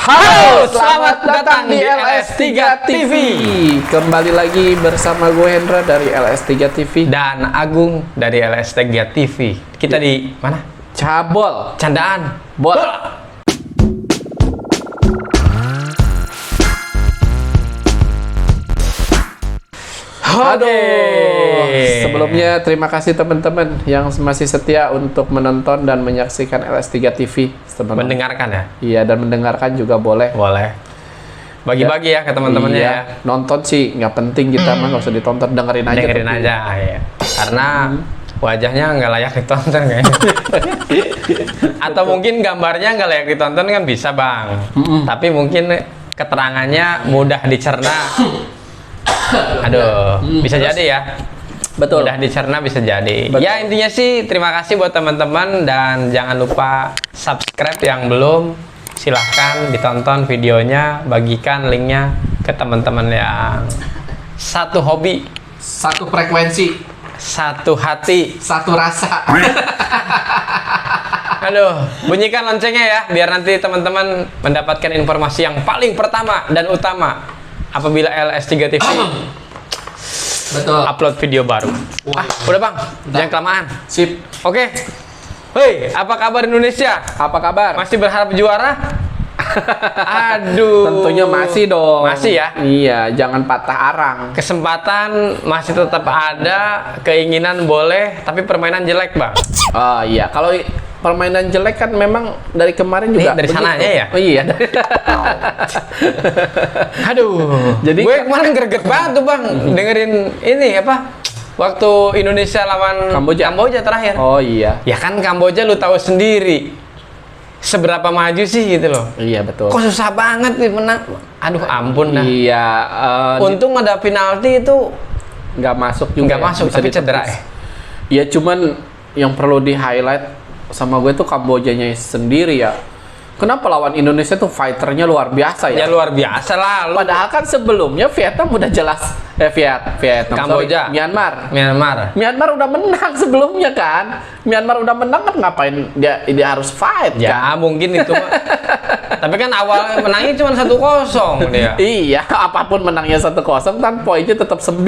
Halo, selamat datang di LS3 TV. Kembali lagi bersama gue Hendra dari LS3 TV Dan Agung dari LS3 TV. Kita di mana? Cabol Candaan Bola. Aduh, sebelumnya terima kasih teman-teman yang masih setia untuk menonton dan menyaksikan LS3 TV. Mendengarkan ya? Iya, dan mendengarkan juga boleh. Boleh. Bagi-bagi ya ke teman-temannya Iya, ya. nonton sih nggak penting, kita mah nggak usah ditonton, dengerin aja. Dengerin tapi. aja ya. Karena wajahnya nggak layak ditonton kayaknya. Atau mungkin gambarnya nggak layak ditonton kan bisa bang. Tapi mungkin keterangannya mudah dicerna. Aduh, bisa jadi ya. Betul. Mudah dicerna bisa jadi. Betul. Ya intinya sih terima kasih buat teman-teman dan jangan lupa subscribe yang belum. Silahkan ditonton videonya, bagikan linknya ke teman-teman yang satu hobi, Satu frekuensi, satu hati. satu rasa. Aduh, bunyikan loncengnya ya, biar nanti teman-teman mendapatkan informasi yang paling pertama dan utama apabila LS3 TV Betul. upload video baru. Udah bang, jangan kelamaan. Sip. Oke. Hei, apa kabar Indonesia? Apa kabar? Masih berharap juara? Aduh. Tentunya masih dong. Masih ya? Iya, jangan patah arang. Kesempatan masih tetap ada, keinginan boleh, tapi permainan jelek bang. Oh iya, kalau permainan jelek kan memang dari kemarin juga Dari begitu. sananya ya? Oh iya. Aduh. Jadi gue kemarin greget banget tuh bang, dengerin ini apa? Waktu Indonesia lawan Kamboja terakhir. Oh iya. Ya kan Kamboja lu tahu sendiri seberapa maju sih gitu loh. Iya betul. Kok susah banget nih menang. Aduh ampun dah. Iya, Untung ada penalti itu nggak masuk juga. nggak ya, masuk bisa tapi ditepis. cedera ya. Ya cuman yang perlu di highlight sama gue tuh Kambojanya sendiri ya. Kenapa lawan Indonesia tuh fighternya luar biasa Ya ya? luar biasa lah lu. Padahal kan sebelumnya Vietnam udah jelas Vietnam, Kamboja. sorry, Myanmar. Myanmar Udah menang sebelumnya kan. Myanmar udah menang kan, ngapain dia harus fight ya kan? mungkin itu mah. Tapi kan awal menangnya cuma 1-0 dia. Iya, apapun menangnya 1-0 kan poinnya tetap 9.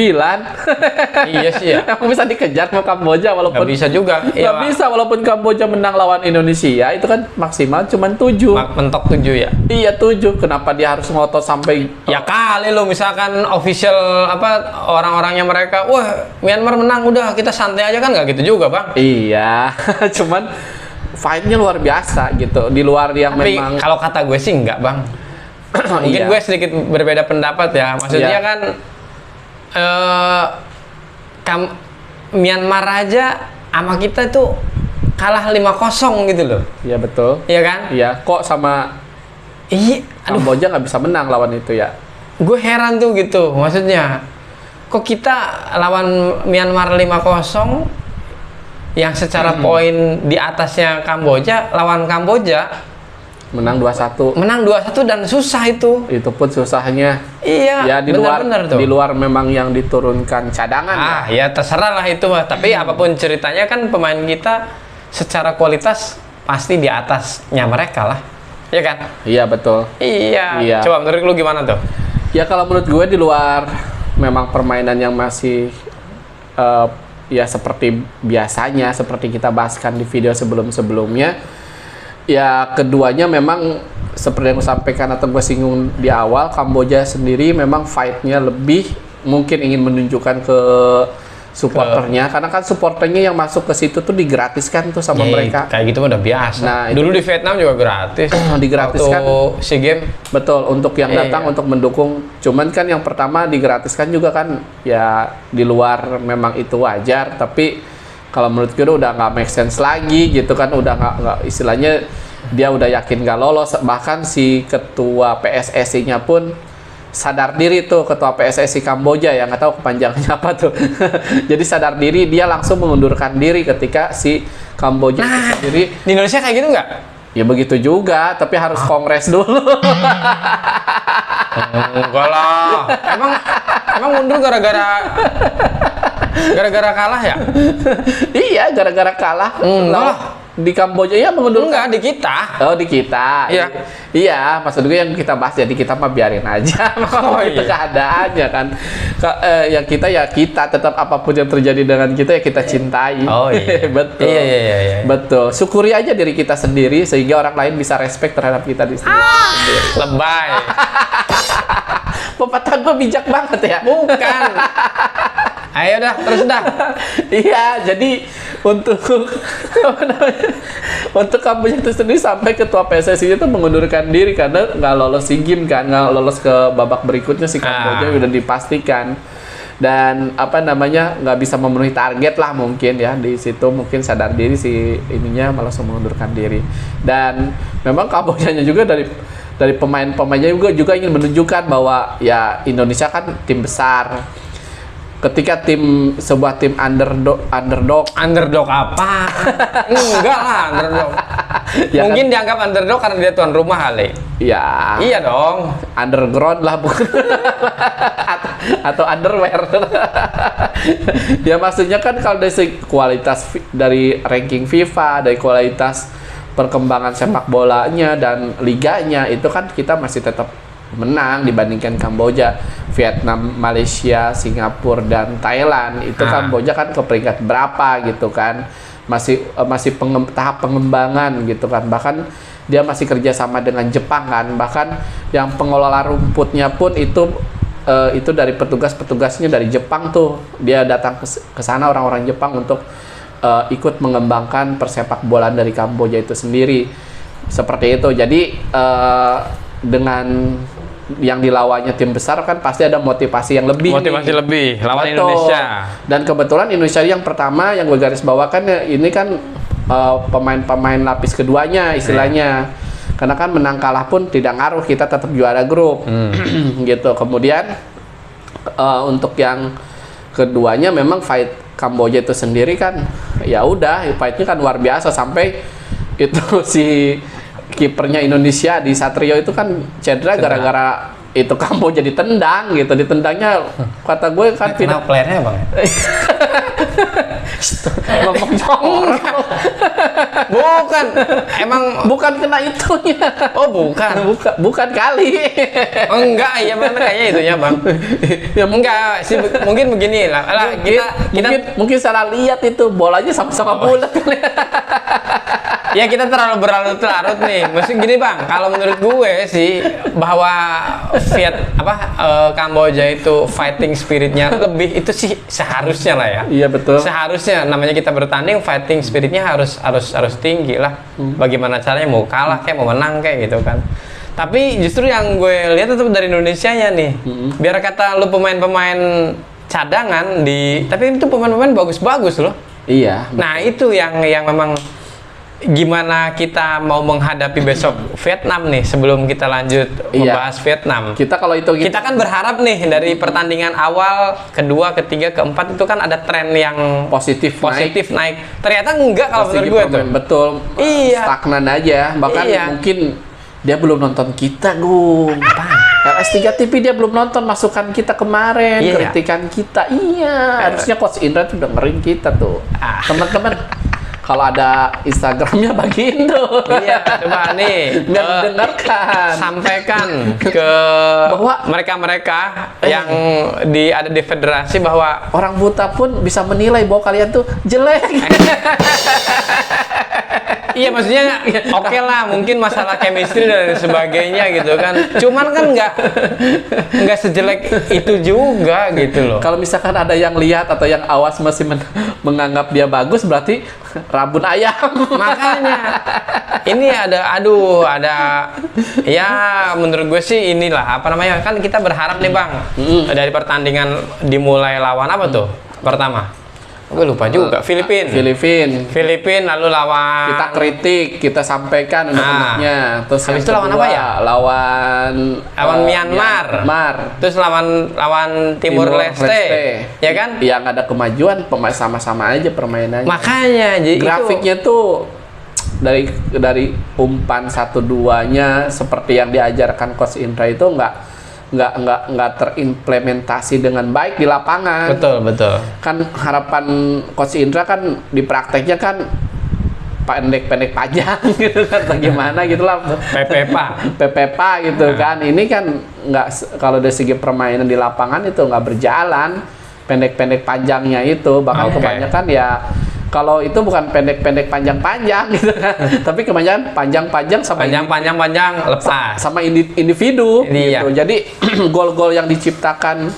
Iya sih ya. Emang bisa dikejar mau Kamboja walaupun Nggak bisa juga. Nggak Iya, bisa walaupun Kamboja menang lawan Indonesia itu kan maksimal cuma 7. mentok 7 ya. Iya 7. Kenapa dia harus ngotot sampai Ya kali lo misalkan official apa orang-orangnya mereka, wah Myanmar menang udah kita santai aja kan nggak gitu juga bang. Iya, cuman fight-nya luar biasa gitu. Di luar yang Tapi memang kalau kata gue sih enggak bang. Mungkin Iya. gue sedikit berbeda pendapat ya. Maksudnya Iya. kan Myanmar aja sama kita tuh kalah 5-0 gitu loh. Iya betul. Iya kan? Iya, kok sama Iya, aduh, Kamboja nggak bisa menang lawan itu ya. gue heran tuh gitu. Maksudnya, kok kita lawan Myanmar 5-0 yang secara poin di atasnya Kamboja, lawan Kamboja Menang 2-1. menang 2-1 dan susah itu. Itu pun susahnya. Iya, Ya di luar benar-benar tuh. di luar memang yang diturunkan cadangan ya. Ya terserah lah itu mah. Tapi apapun ceritanya kan pemain kita secara kualitas pasti di atasnya mereka lah. Iya kan? Iya betul. Iya. Iya. Coba menurut lu gimana tuh? Ya kalau menurut gue di luar memang permainan yang masih ya seperti biasanya, seperti kita bahaskan di video sebelum-sebelumnya. Ya keduanya memang seperti yang gue sampaikan atau gue singgung di awal, Kamboja sendiri memang fight-nya lebih mungkin ingin menunjukkan ke supporternya, karena kan supporternya yang masuk ke situ tuh digratiskan tuh sama mereka. Kayak gitu mah udah biasa. Nah, itu- Dulu di Vietnam juga gratis. Digratiskan. Waktu SEA Games. Betul, untuk yang Iya. datang untuk mendukung. Cuman kan yang pertama digratiskan juga kan, ya di luar memang itu wajar, tapi kalau menurut gue udah nggak make sense lagi gitu kan, udah nggak istilahnya dia udah yakin nggak lolos. Bahkan si ketua PSSI-nya pun sadar diri tuh, ketua PSSI Kamboja ya, nggak tahu kepanjangannya apa tuh. Jadi sadar diri, dia langsung mengundurkan diri ketika si Kamboja sendiri. Di Indonesia kayak gitu nggak? Ya begitu juga, tapi harus kongres dulu. Enggak lah. Emang mundur gara-gara kalah ya? Iya, gara-gara kalah. Enggak lah. di Kamboja ya mengundurkan. Enggak, di kita. Oh, di kita. Iya. Iya, maksud gue yang kita bahas jadi kita mah biarin aja. Kalau itu iya. keadaannya kan. Yang kita ya kita tetap apapun yang terjadi dengan kita ya kita cintai. Oh iya. Betul. Iya. Betul. Syukuri aja diri kita sendiri sehingga orang lain bisa respect terhadap kita di sendiri. Lebay. Pepatah gue bijak banget ya. Bukan. Ayo dah, terus dah. Iya, jadi untuk apa namanya, untuk Kamboja itu sendiri sampai ketua PSSI itu mengundurkan diri karena nggak lolos SEA Games kan, nggak lolos ke babak berikutnya si Kamboja udah dipastikan. Dan apa namanya, nggak bisa memenuhi target lah mungkin ya, di situ mungkin sadar diri si ininya malah langsung mengundurkan diri. Dan memang Kambojanya juga dari pemain-pemainnya juga ingin menunjukkan bahwa ya Indonesia kan tim besar. Ketika sebuah tim underdog Underdog apa? Enggak lah, underdog. Ya Mungkin dianggap underdog karena dia tuan rumah kali. ya Iya dong. underground lah bukan atau underwear. Ya maksudnya kan kalau dari segi kualitas dari ranking FIFA, dari kualitas perkembangan sepak bolanya dan liganya itu kan kita masih tetap menang dibandingkan Kamboja, Vietnam, Malaysia, Singapura dan Thailand. Itu Kamboja kan ke peringkat berapa gitu kan. Masih tahap pengembangan gitu kan. Bahkan dia masih kerjasama dengan Jepang kan. Bahkan yang pengelola rumputnya pun itu dari petugasnya dari Jepang tuh. Dia datang ke sana orang-orang Jepang untuk ikut mengembangkan persepak bolaan dari Kamboja itu sendiri. Seperti itu. Jadi dengan yang dilawannya tim besar kan pasti ada motivasi yang lebih. Motivasi nih. lebih lawan Betul. Indonesia. Dan kebetulan Indonesia yang pertama yang gue garis bawakan ya, ini kan pemain-pemain lapis keduanya istilahnya. Karena kan menang kalah pun tidak ngaruh, kita tetap juara grup. Gitu. Kemudian untuk yang keduanya memang fight Kamboja itu sendiri kan ya udah fightnya kan luar biasa sampai itu si kipernya Indonesia di Satrio itu kan cedera gara-gara itu Kamboja ditendang gitu. Ditendangnya kata gue kan Kenapa playernya bang? ngomong jorok. Bukan, emang Bukan kena itunya. oh bukan. Bukan kali. Oh, enggak, ya mana kayaknya itunya bang. Ya Enggak sih, mungkin begini lah. Kita mungkin salah lihat itu bolanya sama-sama bulat. ya kita terlalu berlarut-larut nih. Maksudnya gini bang, kalau menurut gue sih bahwa Kamboja itu fighting spiritnya lebih itu sih seharusnya lah ya. Iya betul. Seharusnya namanya kita bertanding fighting spiritnya harus tinggi lah. Bagaimana caranya mau kalah kayak mau menang kayak gitu kan. Tapi justru yang gue lihat itu dari Indonesianya nih. Biar kata lu pemain-pemain cadangan tapi itu pemain-pemain bagus-bagus loh. Iya. Nah, itu yang memang gimana kita mau menghadapi besok Vietnam nih sebelum kita lanjut membahas Vietnam. Kita kalau itu Kita kan berharap nih dari pertandingan awal, kedua, ketiga, keempat itu kan ada tren yang positif naik. Ternyata enggak kalau menurut gue tuh. Betul. Iya. Stagnan aja. Bahkan Iya. mungkin dia belum nonton kita, Gung. LS3 TV dia belum nonton masukan kita kemarin, Iya. kritikan kita. Iya, harusnya Coach Indra tuh dengerin kita tuh. Teman-teman, kalau ada Instagramnya bagiin tuh. Iya, coba nih. Nggak didengarkan. Sampaikan ke Bahwa mereka-mereka yang ada di federasi bahwa orang buta pun bisa menilai bahwa kalian tuh jelek. iya maksudnya oke lah mungkin masalah chemistry dan sebagainya gitu kan. Cuman kan nggak sejelek itu juga gitu loh. Kalau misalkan ada yang lihat atau yang awas masih menganggap dia bagus berarti rabun ayam. Makanya ini ada ya menurut gue sih inilah apa namanya kan kita berharap nih bang dari pertandingan dimulai lawan apa tuh pertama gue lupa juga Filipina lalu lawan Kita kritik, kita sampaikan unek-uneknya. Terus habis yang itu lawan kedua, apa ya? Lawan Myanmar. Terus lawan Timur Leste. Ya kan? Yang ada kemajuan sama-sama aja permainannya. Makanya jadi grafiknya tuh dari umpan 1-2-nya seperti yang diajarkan Coach Indra itu nggak terimplementasi dengan baik di lapangan. Betul. Kan harapan Coach Indra kan di prakteknya kan pendek-pendek panjang gitu kan, atau gimana gitulah. Pepepa gitu kan. Ini kan nggak, kalau dari segi permainan di lapangan itu nggak berjalan, pendek-pendek panjangnya itu bakal kebanyakan ya. Kalau itu bukan pendek-pendek panjang-panjang gitu kan, tapi kebanyakan panjang-panjang sama panjang lepas sama individu gitu. Jadi gol-gol yang diciptakan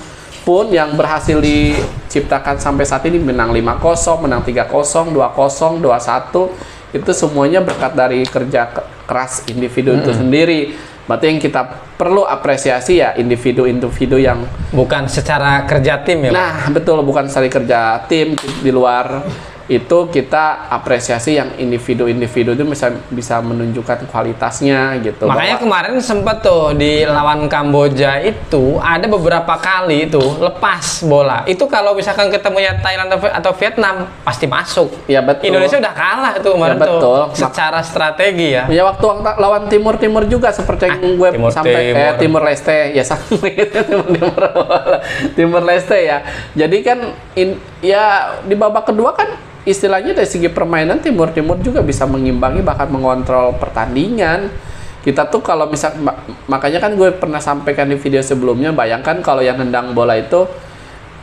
pun yang berhasil diciptakan sampai saat ini, menang 5-0, menang 3-0, 2-0, 2-1, itu semuanya berkat dari kerja keras individu itu sendiri. Berarti yang kita perlu apresiasi ya individu-individu yang bukan secara kerja tim ya. Nah, betul, bukan secara kerja tim. Di luar itu kita apresiasi yang individu-individu itu bisa menunjukkan kualitasnya gitu. Makanya kemarin sempat tuh di lawan Kamboja itu ada beberapa kali itu lepas bola. Itu kalau misalkan ketemunya Thailand atau Vietnam pasti masuk. Ya betul. Indonesia udah kalah tuh kemarin ya, betul. tuh secara strategi ya. Ya waktu lawan Timur juga seperti yang gue sampai Timur Leste ya sama gitu, Timur Leste ya. Jadi kan ya di babak kedua kan istilahnya dari segi permainan Timur juga bisa mengimbangi bahkan mengontrol pertandingan. Kita tuh kalau makanya kan gue pernah sampaikan di video sebelumnya, bayangkan kalau yang nendang bola itu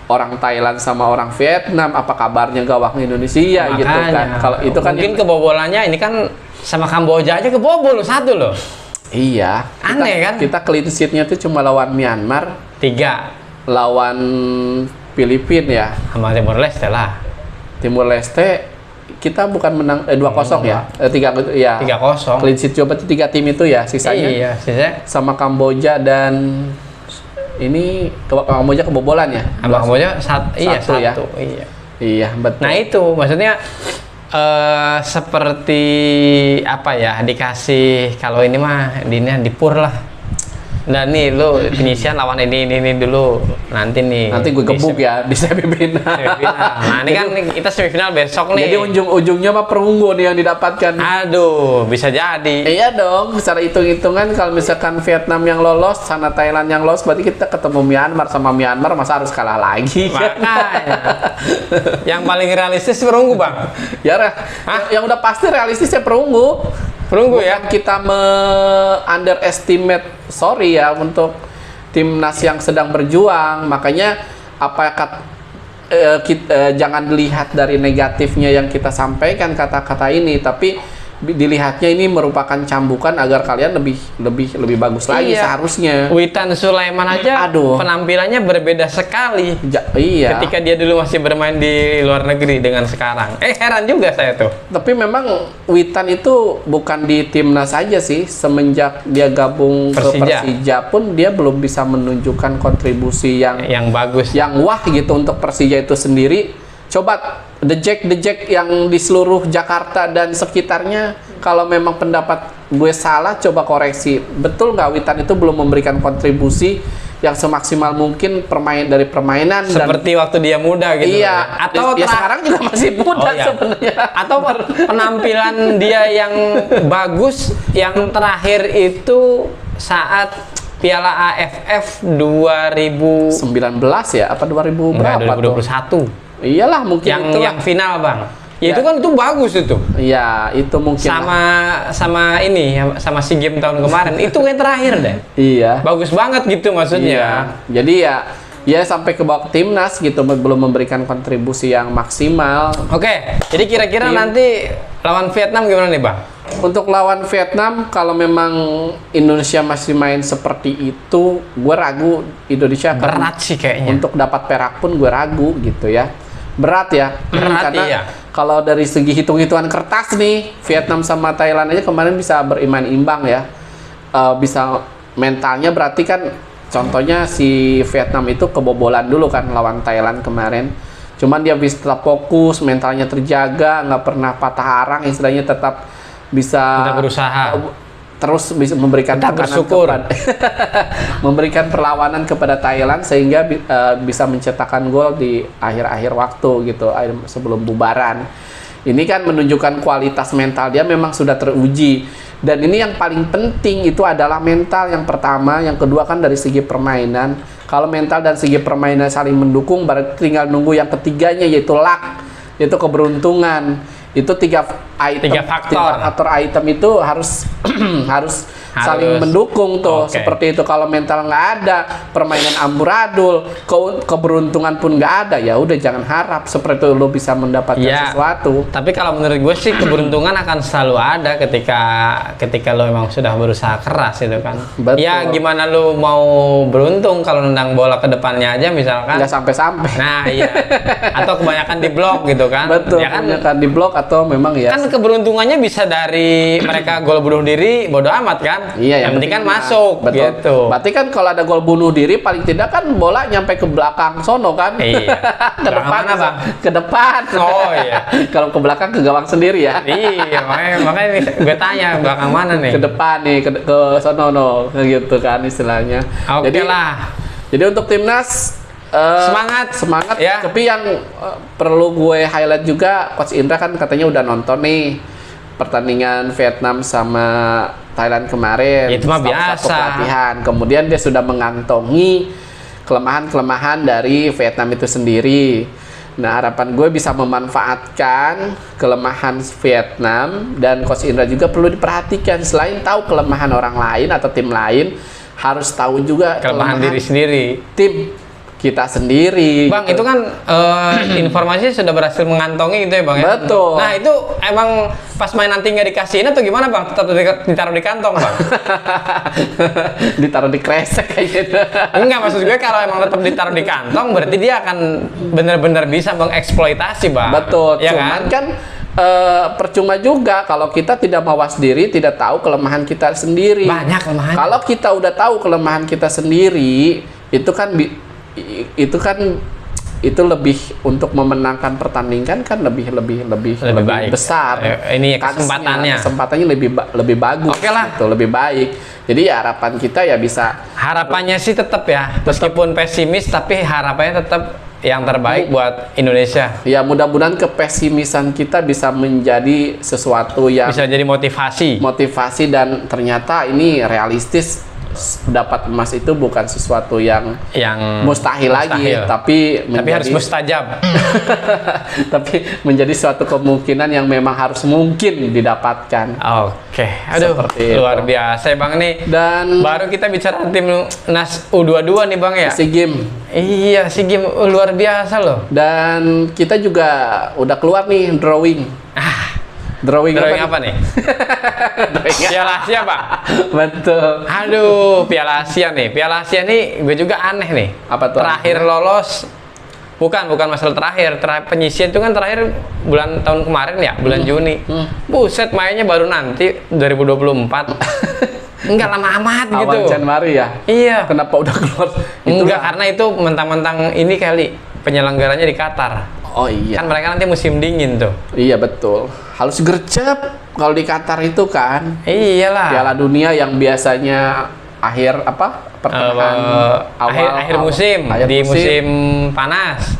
orang Thailand sama orang Vietnam, apa kabarnya gawang Indonesia. Makanya, gitu kan. Kalau itu kan mungkin kebobolannya ini kan sama Kamboja aja kebobol 1 loh. Iya. Aneh kan? Kita clean sheet-nya tuh cuma lawan Myanmar, 3, lawan Filipina ya, sama Timor Leste lah. Timur Leste kita bukan menang 2-0 ya, 3 ya. 3-0. Clean sheet coba 3 tim itu ya sisanya. Iya, sisanya sama Kamboja dan ini Kamboja kebobolan ya. Sama Kamboja satu ya. Iya. Iya, betul. Nah, itu maksudnya seperti apa ya, dikasih kalau ini mah dipur lah. Nah nih lu penyisian lawan ini dulu, nanti gue gebuk ya di semifinal. Nah ini kan kita semifinal besok nih. Jadi ujungnya mah perunggu nih yang didapatkan. Aduh, bisa jadi. Iya dong, secara hitung-hitungan kalau misalkan Vietnam yang lolos, sana Thailand yang lolos, berarti kita ketemu Myanmar, sama Myanmar masa harus kalah lagi. Makanya. Yang paling realistis perunggu, Bang. Ya, yang udah pasti realistisnya perunggu. Perunggu ya. Kita underestimate, sorry ya, untuk timnas yang sedang berjuang. Makanya jangan dilihat dari negatifnya yang kita sampaikan kata-kata ini, tapi dilihatnya ini merupakan cambukan agar kalian lebih bagus lagi seharusnya. Witan Sulaiman aja penampilannya berbeda sekali. Iya. Ketika dia dulu masih bermain di luar negeri dengan sekarang. Heran juga saya tuh. Tapi memang Witan itu bukan di timnas saja sih. Semenjak dia gabung ke Persija pun dia belum bisa menunjukkan kontribusi yang bagus, yang wah gitu untuk Persija itu sendiri. Coba The Jack yang di seluruh Jakarta dan sekitarnya, kalau memang pendapat gue salah, coba koreksi. Betul nggak Witan itu belum memberikan kontribusi yang semaksimal mungkin dari permainan seperti waktu dia muda gitu? Iya. Atau sekarang juga masih muda sebenarnya. Atau penampilan dia yang bagus yang terakhir itu saat Piala AFF 2019 ya? Apa 2000 berapa? 2021. Iyalah mungkin yang final, Bang. Ya, itu kan itu bagus itu. Iya, itu mungkin sama SEA Games tahun kemarin. Itu yang terakhir deh. Iya. Bagus banget gitu maksudnya. Iya. Jadi ya sampai ke bawah timnas gitu, belum memberikan kontribusi yang maksimal. Oke. Jadi kira-kira nanti lawan Vietnam gimana nih, Bang? Untuk lawan Vietnam, kalau memang Indonesia masih main seperti itu, gue ragu Indonesia berat sih kayaknya. Untuk dapat perak pun gue ragu gitu ya. Berat ya. Karena kalau dari segi hitung-hitungan kertas nih, Vietnam sama Thailand aja kemarin bisa berimbang ya. Bisa mentalnya berarti kan, contohnya si Vietnam itu kebobolan dulu kan lawan Thailand kemarin. Cuman dia bisa tetap fokus, mentalnya terjaga, nggak pernah patah arang, istilahnya tetap bisa berusaha. Terus bisa memberikan memberikan perlawanan kepada Thailand sehingga bisa mencetakkan gol di akhir-akhir waktu gitu, sebelum bubaran. Ini kan menunjukkan kualitas mental dia memang sudah teruji. Dan ini yang paling penting itu adalah mental yang pertama, yang kedua kan dari segi permainan. Kalau mental dan segi permainan saling mendukung, berarti tinggal nunggu yang ketiganya yaitu luck, yaitu keberuntungan. itu tiga item, Tiga faktor item itu harus harus saling mendukung tuh. Oke. Seperti itu. Kalau mental nggak ada, permainan amburadul, keberuntungan pun nggak ada, ya udah jangan harap seperti itu lo bisa mendapatkan Ya, sesuatu. tapi kalau menurut gue sih keberuntungan akan selalu ada ketika lo emang sudah berusaha keras itu kan. Betul. Ya gimana lo mau beruntung kalau nendang bola ke depannya aja misalkan. Nggak sampai-sampai. Nah iya. Atau kebanyakan di blok gitu kan. Betul, Ya kan, kebanyakan di blok atau memang ya. kan keberuntungannya bisa dari mereka gol bunuh diri, bodo amat kan. Iya, yang penting kan benar. masuk Betul. gitu. Berarti kan kalau ada gol bunuh diri paling tidak kan bola nyampe ke belakang sono kan. Iya. Ke Belakang depan mana, Bang? Ke depan. Oh iya. Kalau ke belakang ke gawang sendiri ya. Iya, makanya gue tanya belakang mana nih. Ke depan nih, ke sono no, gitu kan istilahnya. Oke lah. Jadi untuk timnas semangat ya. Tapi yang perlu gue highlight juga, Coach Indra kan katanya udah nonton nih pertandingan Vietnam sama Thailand kemarin. Itu mah Satu biasa. pelatihan. Kemudian dia sudah mengantongi kelemahan-kelemahan dari Vietnam itu sendiri. Nah, harapan gue bisa memanfaatkan kelemahan Vietnam, dan Coach Indra juga perlu diperhatikan. Selain tahu kelemahan orang lain atau tim lain, harus tahu juga Kelemahan diri sendiri. tim kita sendiri. Bang, gitu. itu kan informasi sudah berhasil mengantongi gitu ya Bang ya? Betul. Nah itu emang pas main nanti nggak dikasihin atau gimana Bang? Tetap ditaruh di kantong Bang? Ditaruh di kresek kayak gitu. Enggak, maksud gue kalau emang tetap ditaruh di kantong berarti dia akan benar-benar bisa mengeksploitasi Bang. Betul, Ya cuman kan percuma juga kalau kita tidak mawas diri, tidak tahu kelemahan kita sendiri. Banyak kelemahannya. Kalau kita udah tahu kelemahan kita sendiri, itu lebih untuk memenangkan pertandingan kan lebih baik. besar. Ini Kansnya, kesempatannya. kesempatannya lebih bagus. Oke lah. Gitu, lebih baik. Jadi ya harapan kita ya bisa. Harapannya sih tetap ya, meskipun pesimis tapi harapannya tetap yang terbaik buat Indonesia. Ya mudah-mudahan kepesimisan kita bisa menjadi sesuatu yang Bisa jadi motivasi. dan ternyata ini realistis. Dapat emas itu bukan sesuatu yang mustahil lagi, tapi harus mustajab. tapi menjadi suatu kemungkinan yang memang harus mungkin didapatkan. Oke, aduh Seperti luar itu. biasa ya Bang nih. Dan Baru kita bicara timnas U22 nih Bang ya. SEA Games. Iya, SEA Games luar biasa loh. Dan kita juga udah keluar nih drawing. Drawing apa nih? Piala Asia Pak. Betul. Aduh, Piala Asia nih. Piala Asia nih gue juga aneh nih. Apa tuh? Terakhir lolos. Bukan masalah terakhir penyisian itu kan terakhir bulan tahun kemarin ya, bulan Juni. Buset, mainnya baru nanti 2024. Enggak lama amat gitu. Awal Januari ya? Iya. Kenapa udah keluar? Enggak, karena itu mentang-mentang ini kali penyelenggaranya di Qatar. Oh iya. Kan mereka nanti musim dingin tuh. Iya betul. Harus gercep kalau di Qatar itu kan. Iyalah. Piala Dunia yang biasanya pertengahan akhir musim, di musim panas.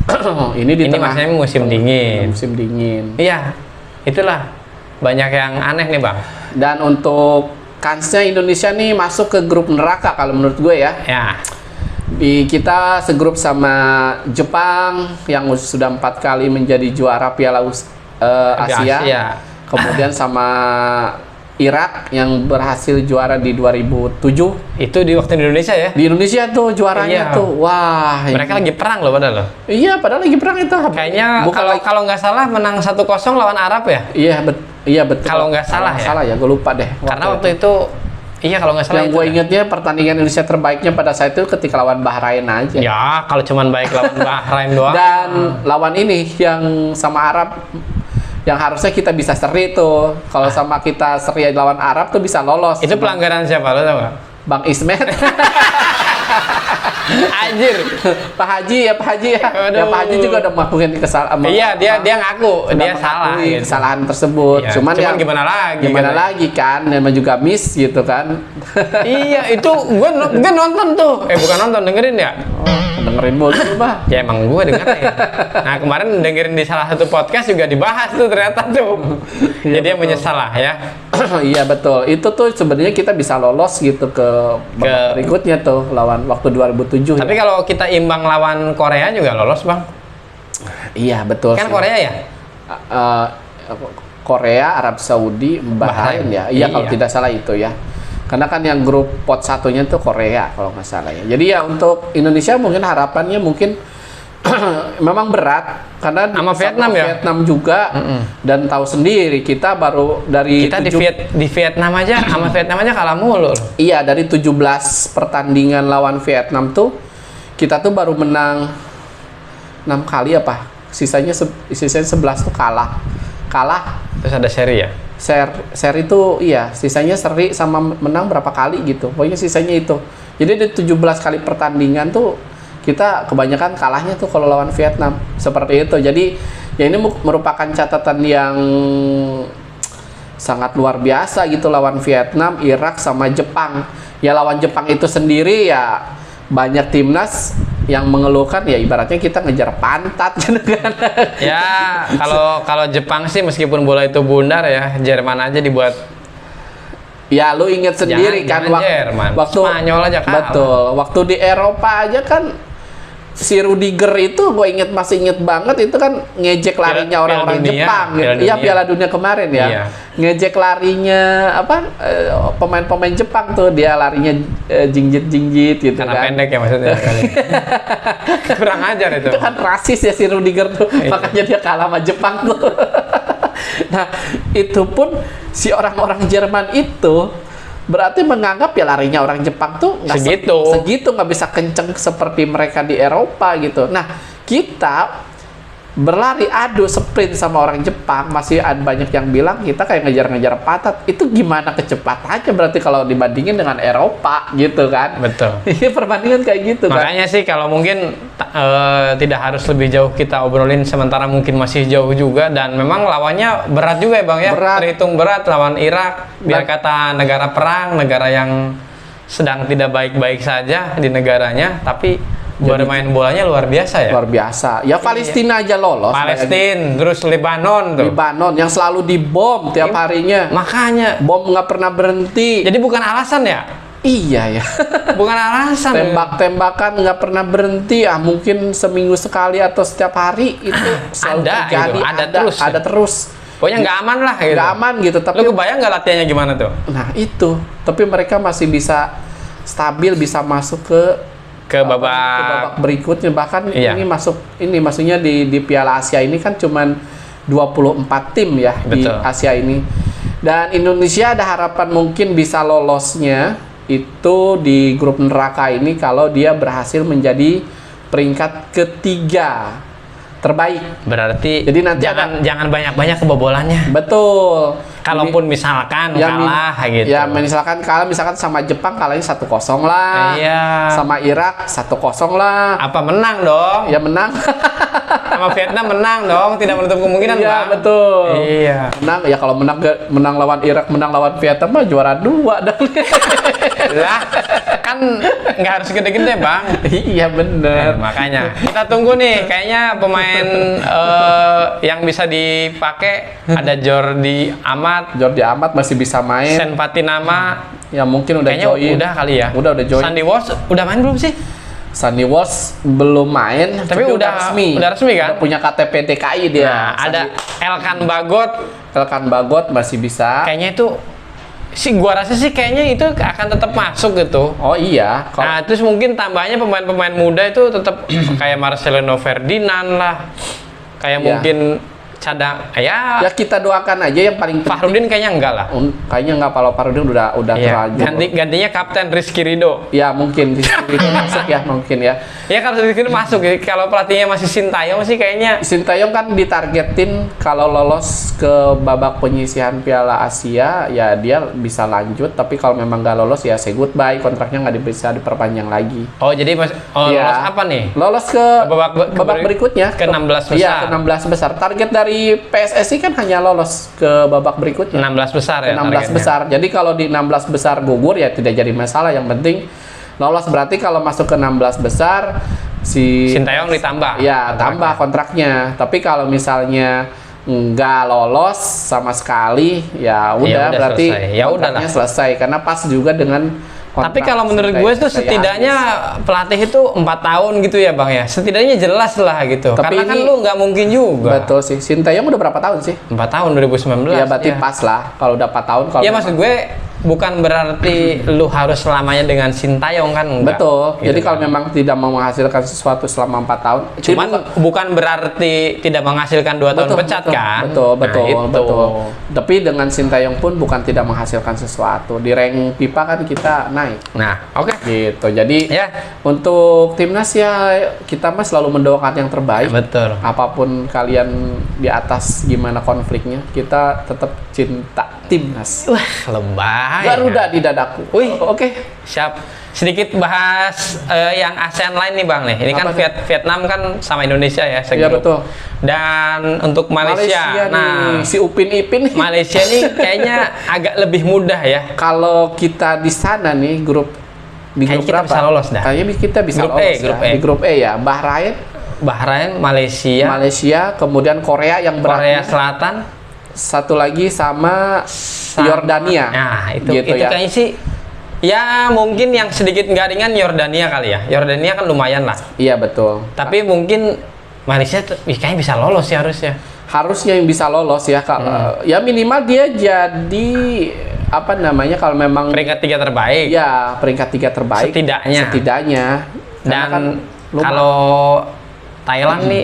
Ini di tengah masanya musim dingin. Musim dingin. Iya, itulah banyak yang aneh nih Bang. Dan untuk kansnya Indonesia nih masuk ke grup neraka kalau menurut gue ya. Ya. Kita segrup sama Jepang yang sudah 4 kali menjadi juara Piala Asia. Kemudian sama Irak yang berhasil juara di 2007. Itu di waktu Indonesia ya? Di Indonesia tuh juaranya Iya. tuh. Wah. Mereka lagi perang loh padahal loh. Iya, padahal lagi perang itu. Kayaknya Bukan kalau nggak salah menang 1-0 lawan Arab ya? Iya betul. Kalau nggak salah ya? Salah ya, gue lupa deh. Karena waktu itu iya kalau nggak salah yang itu gue dah. ingetnya pertandingan Indonesia terbaiknya pada saat itu ketika lawan Bahrain aja. Ya, kalau cuman baik lawan Bahrain doang. Dan lawan ini yang sama Arab yang harusnya kita bisa seri tuh. Kalau sama kita seri lawan Arab tuh bisa lolos. Itu pelanggaran siapa lo tau nggak? Bang Ismet. Anjir. Pak Haji ya. Aduh. Ya Pak Haji juga udah melakukan kesalahan. Iya, dia ngaku dia salah. Gitu. Kesalahan tersebut. Iya, Cuman ya, gimana lagi? Gimana gitu. lagi kan? Namanya juga miss gitu kan. Iya, itu gue nonton tuh. Bukan nonton, dengerin ya. Dengerin mulu bah. Ya emang gue dengerin. Nah kemarin dengerin di salah satu podcast juga dibahas tuh ternyata tuh. Iya, Jadi dia betul. menyesal lah ya. Iya betul. Itu tuh sebenarnya kita bisa lolos gitu ke babak berikutnya tuh lawan waktu 2007. Tapi kalau kita imbang lawan Korea juga lolos Bang. Iya betul. Kan sih. Korea ya? Korea, Arab Saudi, Bahrain ya. Iya, kalau tidak salah itu ya. Karena kan yang grup pot satunya tuh Korea kalau nggak salah ya. Jadi ya untuk Indonesia mungkin harapannya mungkin memang berat karena Sama Vietnam ya? Vietnam juga dan tahu sendiri kita baru dari Kita di Vietnam aja sama Vietnam aja kalah mulu. Iya, dari 17 pertandingan lawan Vietnam tuh kita tuh baru menang 6 kali apa? Sisanya 11 tuh kalah. Terus ada seri ya? Seri itu iya, sisanya seri sama menang berapa kali gitu. Pokoknya sisanya itu. Jadi di 17 kali pertandingan tuh kita kebanyakan kalahnya tuh kalau lawan Vietnam. Seperti itu. Jadi ya ini merupakan catatan yang sangat luar biasa gitu lawan Vietnam, Irak sama Jepang. Ya lawan Jepang itu sendiri ya banyak timnas yang mengeluhkan ya ibaratnya kita ngejar pantat gitu kan. Ya, kalau Jepang sih meskipun bola itu bundar ya, Jerman aja dibuat. Ya lu inget sendiri kan Jerman. waktu Spanyol aja kalah. Betul, waktu di Eropa aja kan si Rudiger itu gue masih inget banget itu kan ngejek larinya orang-orang Jepang gitu. Iya, Piala Dunia kemarin ya. Iya. Ngejek larinya pemain-pemain Jepang tuh dia larinya jingjit gitu. Karena kan. Pendek ya maksudnya kali. Kurang ajar itu. Itu kan rasis ya si Rudiger tuh. Makanya dia kalah sama Jepang tuh. Nah, itu pun si orang-orang Jerman itu berarti menganggap ya larinya orang Jepang tuh nggak segitu nggak bisa kenceng seperti mereka di Eropa gitu. Nah, kita berlari adu sprint sama orang Jepang masih ada banyak yang bilang kita kayak ngejar-ngejar pantat. Itu gimana kecepatannya berarti kalau dibandingin dengan Eropa gitu kan? Betul. Iya, perbandingan kayak gitu. Makanya kan? Sih kalau mungkin tidak harus lebih jauh kita obrolin sementara mungkin masih jauh juga dan memang lawannya berat juga ya Bang ya. Berat. Terhitung berat lawan Irak. Biar kata negara perang, negara yang sedang tidak baik-baik saja di negaranya, tapi bermain bolanya luar biasa ya. Luar biasa. Ya Palestina aja lolos. Palestina, terus Lebanon tuh. Lebanon yang selalu dibom tiap harinya. Makanya bom nggak pernah berhenti. Jadi bukan alasan ya? Iya ya. Bukan alasan. Tembak-tembakan nggak pernah berhenti. Ah mungkin seminggu sekali atau setiap hari itu selalu terjadi. Ada terus. Pokoknya nggak aman lah gitu. Nggak aman gitu. Tapi lu kebayang nggak latihannya gimana tuh? Nah itu. Tapi mereka masih bisa stabil, bisa masuk ke babak berikutnya. Bahkan ini maksudnya di Piala Asia ini kan cuman 24 tim ya. Betul. Di Asia ini. Dan Indonesia ada harapan mungkin bisa lolosnya itu di grup neraka ini kalau dia berhasil menjadi peringkat ketiga terbaik. Berarti jadi nanti jangan banyak-banyak kebobolannya. Betul. Kalaupun misalkan kalah gitu. Ya misalkan kalah sama Jepang kalahnya 1-0 lah. Iya. Sama Irak 1-0 lah. Apa menang dong? Ya menang. Sama Vietnam menang dong, tidak menutup kemungkinan Bang. Iya, betul. Iya. Menang ya kalau menang lawan Irak, menang lawan Vietnam mah juara 2 dong. Lah, kan nggak harus gede-gede Bang. Iya bener. Makanya kita tunggu nih, kayaknya pemain yang bisa dipakai ada Jordi Amat masih bisa main. Sen Patinama ya mungkin udah kayaknya join. Udah kali ya. Udah join. Sandy Walsh udah main belum sih? Sandy Walsh belum main, tapi udah resmi. Udah resmi kan? Udah punya KTP DKI dia. Nah, ada Elkan Bagot masih bisa. Kayaknya itu gua rasa sih kayaknya itu akan tetap masuk gitu. Oh iya. Nah, terus mungkin tambahnya pemain-pemain muda itu tetap kayak Marcelino Ferdinand lah. Kayak mungkin cadang ya kita doakan aja yang paling penting. Fahrudin kayaknya enggak lah. Kayaknya enggak, kalau Fahrudin udah terlanjur. Gantinya Kapten Rizky Ridho. Ya mungkin Rizky Ridho masuk ya mungkin ya. Ya kalau Rizky Ridho masuk ya. Kalau pelatihnya masih Sintayong sih kayaknya. Sintayong kan ditargetin kalau lolos ke babak penyisihan Piala Asia ya dia bisa lanjut, tapi kalau memang nggak lolos ya say goodbye, kontraknya nggak bisa diperpanjang lagi. Oh jadi lolos apa nih? Lolos ke babak berikutnya ke 16 besar. Iya, ke 16 besar. Target dari PSSI kan hanya lolos ke babak berikutnya. 16 besar ya. 16 besar. Jadi kalau di 16 besar gugur ya tidak jadi masalah, yang penting lolos. Berarti kalau masuk ke 16 besar si Sintayong ditambah. Ya, tambah kontraknya. Tapi kalau misalnya nggak lolos sama sekali, ya udah berarti kontraknya selesai. Karena pas juga dengan Tapi kontrak kalau menurut gue tuh sampai setidaknya habis. pelatih itu 4 tahun gitu ya bang ya. Setidaknya jelas lah gitu. Tapi Karena kan ini- lu nggak mungkin juga. Betul sih. Sintayong udah berapa tahun sih? 4 tahun 2019. Ya berarti ya. pas lah kalau udah 4 tahun. Kalau Ya memang- maksud gue bukan berarti lu harus selamanya dengan Sintayong kan enggak. betul. Gitu Jadi kalau kan. memang tidak mau menghasilkan sesuatu selama 4 tahun, Cuman jadi bukan berarti tidak menghasilkan 2 tahun pecat kan. Betul, Nah, betul, itu. betul. Tapi dengan Sintayong pun bukan tidak menghasilkan sesuatu. Di rank FIFA kan kita naik. Nah, oke. Gitu. Jadi Ya, untuk timnas ya kita mah selalu mendoakan yang terbaik. betul. Apapun kalian di atas gimana konfliknya, kita tetap cinta timnas. Wah, lebay. Garuda di dadaku. Wih. Oke. Siap. Sedikit bahas yang ASEAN lain nih Bang nih. Ini kan Apa nih? Vietnam kan sama Indonesia ya Iya segrup. betul. Dan untuk Malaysia, nih, si Upin Ipin nih. Malaysia nih kayaknya agak lebih mudah ya. Kalau kita di sana nih grup di Kayaknya grup kita berapa? bisa lolos dah. Kayaknya kita bisa Grup E, lolos grup ya. E. Di grup E ya. Bahrain, Bahrain, Malaysia, Malaysia, kemudian Korea yang Korea beratnya. Selatan, Satu lagi sama Yordania. Nah, itu Gitu itu ya. kayaknya sih ya mungkin yang sedikit nggak ringan Yordania kali ya. Yordania kan lumayan lah. Iya betul. Tapi mungkin Malaysia kayaknya bisa lolos ya harusnya. Harusnya yang bisa lolos ya kalau ya minimal dia jadi apa namanya kalau memang Peringkat 3 terbaik. ya peringkat 3 terbaik Setidaknya. Karena Dan kan lumayan. kalau Thailand nih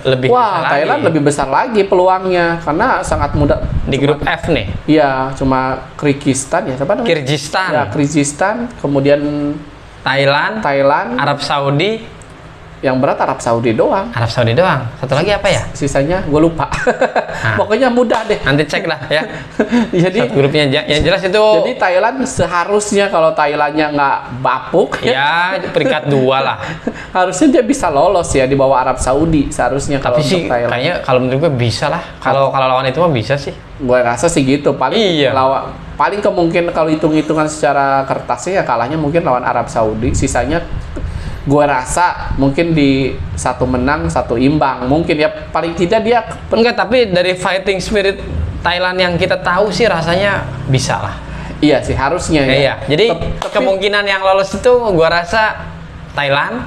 lebih Wah, besar Thailand lagi. lebih besar lagi peluangnya karena sangat mudah. Di grup F nih. Iya, cuma Kyrgyzstan ya, siapa namanya? Kyrgyzstan, Ya, Kyrgyzstan, kemudian Thailand, Thailand, Arab Saudi, yang berat Arab Saudi doang. Arab Saudi doang. Satu lagi apa ya? Sisanya gue lupa. Pokoknya mudah deh. Nanti cek lah ya. Jadi Satu grupnya yang jelas itu jadi Thailand seharusnya kalau Thailandnya nggak bapuk, ya peringkat 2 lah. harusnya dia bisa lolos ya di bawah Arab Saudi seharusnya kalau Tapi untuk sih Thailand. kayaknya kalau menurut gue bisa lah. Kalau lawan itu mah bisa sih. Gue rasa sih gitu. Paling Iya. paling kemungkinan kalau hitung-hitungan secara kertasnya ya kalahnya mungkin lawan Arab Saudi. Sisanya gue rasa mungkin di satu menang satu imbang mungkin ya paling tidak dia Enggak, tapi dari fighting spirit Thailand yang kita tahu sih rasanya bisa lah. iya sih harusnya ya. Iya. Jadi Tapi kemungkinan yang lolos itu gua rasa Thailand,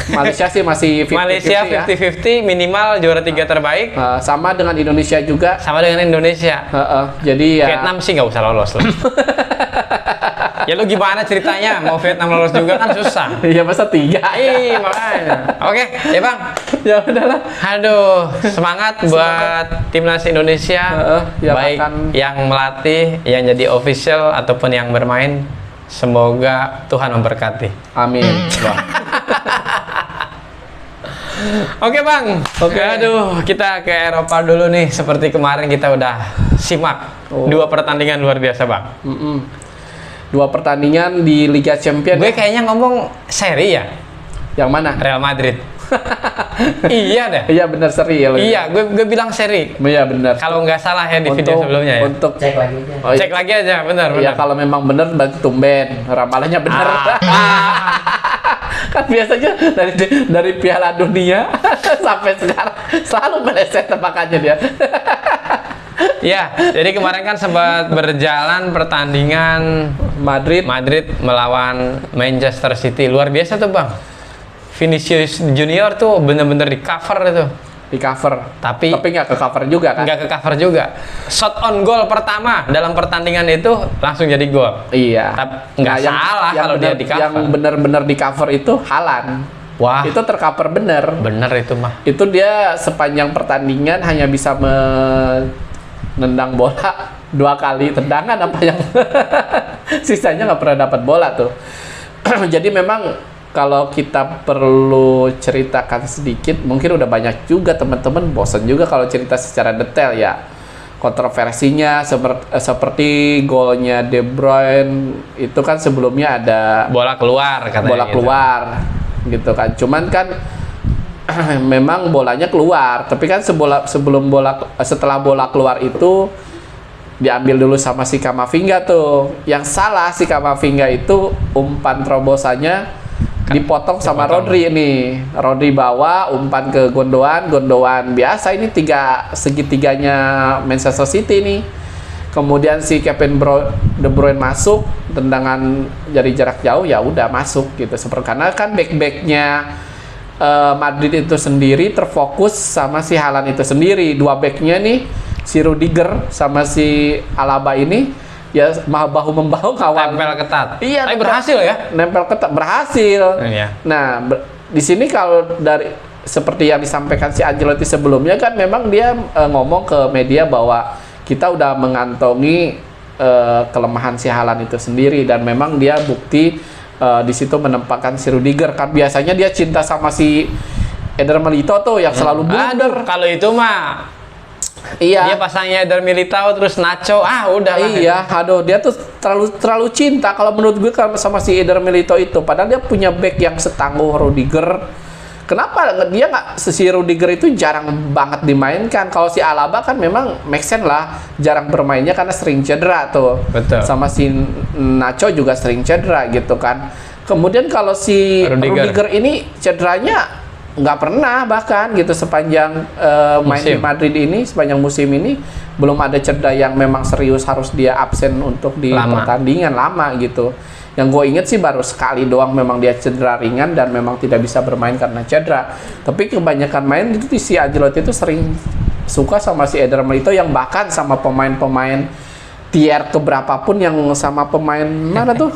Malaysia sih masih 50-50 Malaysia ya. 50-50 minimal juara 3 terbaik Sama dengan Indonesia juga. sama dengan Indonesia. Jadi ya Vietnam sih nggak usah lolos lah. Ya lu gimana ceritanya mau Vietnam lolos juga kan susah. iya masa 3 Ih, makanya. Oke, ya Bang. ya udahlah. Aduh, semangat buat timnas Indonesia. Ya, Baik akan- yang melatih, yang jadi official ataupun yang bermain. Semoga Tuhan memberkati. Amin. Wah. Oke Bang. Oke. Aduh, kita ke Eropa dulu nih. Seperti kemarin kita udah simak Oh. 2 pertandingan luar biasa Bang. Mm-mm. 2 pertandingan di Liga Champions. Gue kayaknya ngomong seri ya, Yang mana? Real Madrid. Iya deh. Iya benar seri ya. Iya, gue bilang seri. Iya benar. Kalau nggak salah ya di video sebelumnya ya. Untuk Cek lagi aja. Oh, iya. Cek lagi aja, benar. Iya kalau memang benar berarti tumben ramalannya benar. Kan biasanya dari Piala Dunia sampai sekarang selalu meleset tebakannya dia. Ya, jadi kemarin kan sempat berjalan pertandingan Madrid Madrid melawan Manchester City. Luar biasa tuh, Bang. Vinicius Junior tuh bener-bener di cover itu. di cover. Tapi nggak ke cover juga kan? nggak ke cover juga. Shot on goal pertama dalam pertandingan itu langsung jadi gol. Iya. Tapi nggak salah kalau dia di cover. Yang benar-benar di cover itu Haaland. Wah, Itu tercover bener. bener itu mah. Itu dia sepanjang pertandingan hanya bisa menendang bola 2 kali tendangan apa yang sisanya nggak pernah dapat bola tuh. Jadi memang kalau kita perlu ceritakan sedikit, mungkin udah banyak juga teman-teman bosan juga kalau cerita secara detail ya. Kontroversinya seperti golnya De Bruyne itu kan sebelumnya ada Bola keluar katanya. bola gitu. keluar gitu kan. Cuman kan memang bolanya keluar, tapi kan setelah bola keluar itu diambil dulu sama si Kamavinga tuh. Yang salah si Kamavinga itu umpan terobosannya dipotong sama Rodri ini. Rodri bawa umpan ke Gondoan biasa ini segitiganya Manchester City nih. kemudian si De Bruyne masuk, tendangan dari jarak jauh ya udah masuk gitu. Seperti karena kan back-backnya Madrid itu sendiri terfokus sama si Haaland itu sendiri. Dua backnya nih, si Rudiger sama si Alaba ini ya bahu membahu kawal. Tempel ketat. Iya. Tapi berhasil ya? Nempel ketat, berhasil. Iya. Nah, di sini kalau dari seperti yang disampaikan si Ancelotti sebelumnya kan memang dia ngomong ke media bahwa kita udah mengantongi kelemahan si Haaland itu sendiri, dan memang dia bukti di situ menempatkan si Rudiger. Kan biasanya dia cinta sama si Eder Milito tuh yang selalu blunder. Kalau itu mah Iya. dia pasangnya Eder Militao terus Nacho, udah lah. Iya, aduh dia tuh terlalu cinta kalau menurut gue sama si Eder Milito itu. Padahal dia punya back yang setangguh Rudiger. Kenapa dia nggak, si Rudiger itu jarang banget dimainkan? Kalau si Alaba kan memang make sense lah, jarang bermainnya karena sering cedera tuh. Betul. Sama si Nacho juga sering cedera gitu kan. Kemudian kalau si Rudiger ini cederanya nggak pernah bahkan gitu sepanjang main di Madrid ini, sepanjang musim ini belum ada cedera yang memang serius harus dia absen untuk di pertandingan lama gitu. Yang gue inget sih baru sekali doang memang dia cedera ringan dan memang tidak bisa bermain karena cedera. Tapi kebanyakan main itu si Ancelotti itu sering suka sama si Eder Milito, yang bahkan sama pemain-pemain tier keberapapun yang sama pemain mana tuh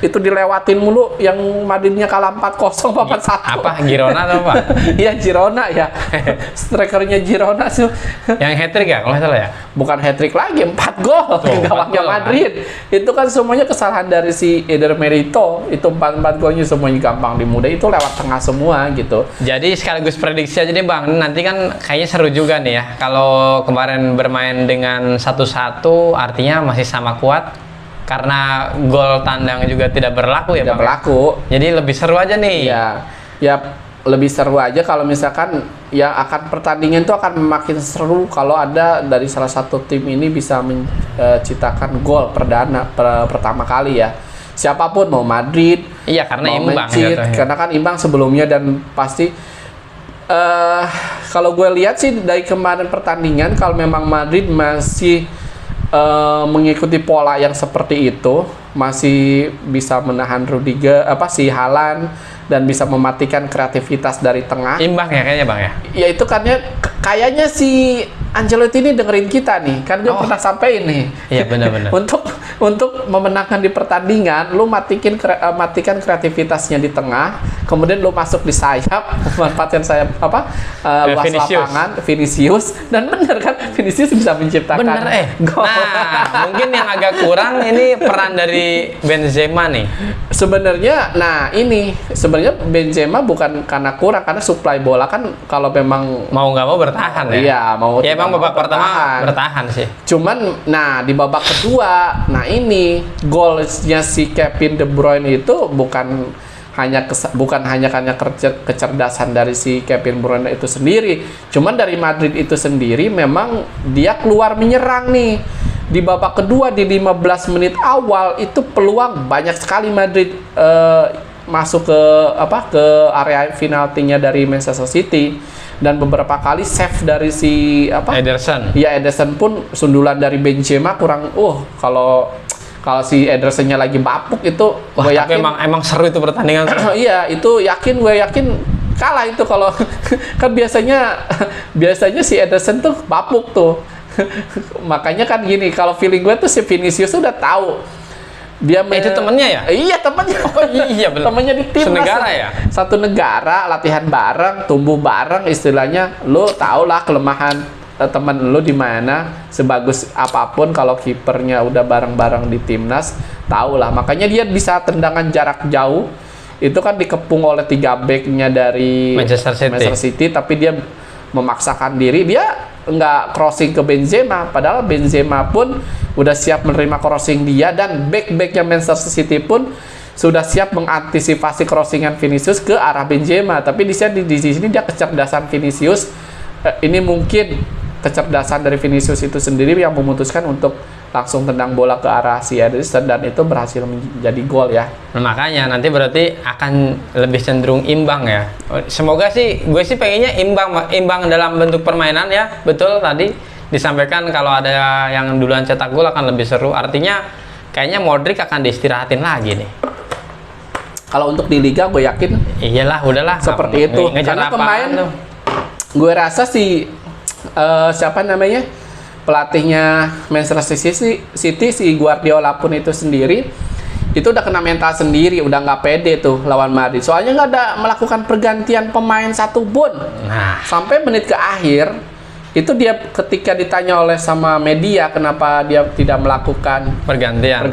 itu dilewatin mulu, yang Madridnya kalah 4-0 4-1. Apa Girona atau apa? Iya Girona ya. Strikernya Girona sih. Yang hat-trick ya kalau salah ya? Bukan hat-trick lagi, 4 gol ke gawangnya Madrid. Itu kan semuanya kesalahan dari si Eder Milito. Itu 4 golnya semuanya gampang dimudah, itu lewat tengah semua gitu. Jadi sekaligus prediksi aja deh Bang, nanti kan kayaknya seru juga nih ya. Kalau kemarin bermain dengan 1-1 artinya masih sama kuat. Karena gol tandang juga tidak berlaku ya, tidak Bang? Berlaku. Jadi lebih seru aja nih. Ya lebih seru aja kalau misalkan yang akan pertandingan itu akan makin seru kalau ada dari salah satu tim ini bisa menciptakan gol perdana pertama kali ya. Siapapun, mau Madrid, iya karena mau imbang karena kan imbang sebelumnya, dan pasti kalau gue lihat sih dari kemarin pertandingan, kalau memang Madrid masih mengikuti pola yang seperti itu, masih bisa menahan Rudiger, si Haaland, dan bisa mematikan kreativitas dari tengah. Imbang ya kayaknya Bang ya? Ya itu kayaknya si Ancelotti ini dengerin kita nih, kan dia pernah sampein nih. Iya benar-benar. untuk memenangkan di pertandingan, lu matikan kreativitasnya di tengah, kemudian lu masuk di sayap, manfaatkan sayap luas lapangan, Vinicius, dan bener kan Vinicius bisa menciptakan gol. Nah, mungkin yang agak kurang ini peran dari Benzema nih. Sebenarnya Benzema bukan karena kurang, karena suplai bola kan kalau memang mau nggak mau bertahan ya. Iya, ya emang babak pertama bertahan sih. Cuman di babak kedua, ini golnya si Kevin De Bruyne itu bukan hanya karena kecerdasan dari si Kevin De Bruyne itu sendiri, cuman dari Madrid itu sendiri memang dia keluar menyerang nih. Di babak kedua di 15 menit awal itu peluang banyak sekali Madrid masuk ke area penaltinya dari Manchester City, dan beberapa kali save dari si Ederson. Ya Ederson pun sundulan dari Benzema kurang. Kalau si Edersonnya lagi bapuk itu, gue yakin emang seru itu pertandingan. Iya, itu gue yakin kalah itu kalau kan biasanya si Ederson tuh bapuk tuh. Makanya kan gini, kalau feeling gue tuh si Vinicius udah tahu dia itu temennya ya? Iya temennya. Oh iya bener. Temennya di tim senegara ya? Satu negara, latihan bareng, tumbuh bareng, istilahnya. Lo tau lah kelemahan temen lo di mana. Sebagus apapun kalau kipernya udah bareng-bareng di timnas, tau lah. Makanya dia bisa tendangan jarak jauh. Itu kan dikepung oleh 3 backnya dari Manchester City, tapi dia memaksakan diri, dia nggak crossing ke Benzema, padahal Benzema pun udah siap menerima crossing dia, dan back-backnya Manchester City pun sudah siap mengantisipasi crossingan Vinicius ke arah Benzema. Tapi di sini dia kecerdasan Vinicius, ini mungkin kecerdasan dari Vinicius itu sendiri yang memutuskan untuk langsung tendang bola ke arah si Ederson, dan itu berhasil menjadi gol ya. Nah, makanya nanti berarti akan lebih cenderung imbang ya. Semoga sih, gue sih pengennya imbang dalam bentuk permainan ya. Betul tadi. disampaikan kalau ada yang duluan cetak gol akan lebih seru. Artinya kayaknya Modric akan diistirahatin lagi nih. Kalau untuk di Liga gue yakin Iyalah, udahlah. seperti itu. Ngejar Karena apaan kemarin tuh? gue rasa siapa namanya pelatihnya Manchester City si Guardiola pun itu sendiri itu udah kena mental sendiri, udah nggak pede tuh lawan Madrid. Soalnya nggak ada melakukan pergantian pemain satu pun. Nah, Sampai menit ke akhir itu dia ketika ditanya oleh sama media kenapa dia tidak melakukan pergantian.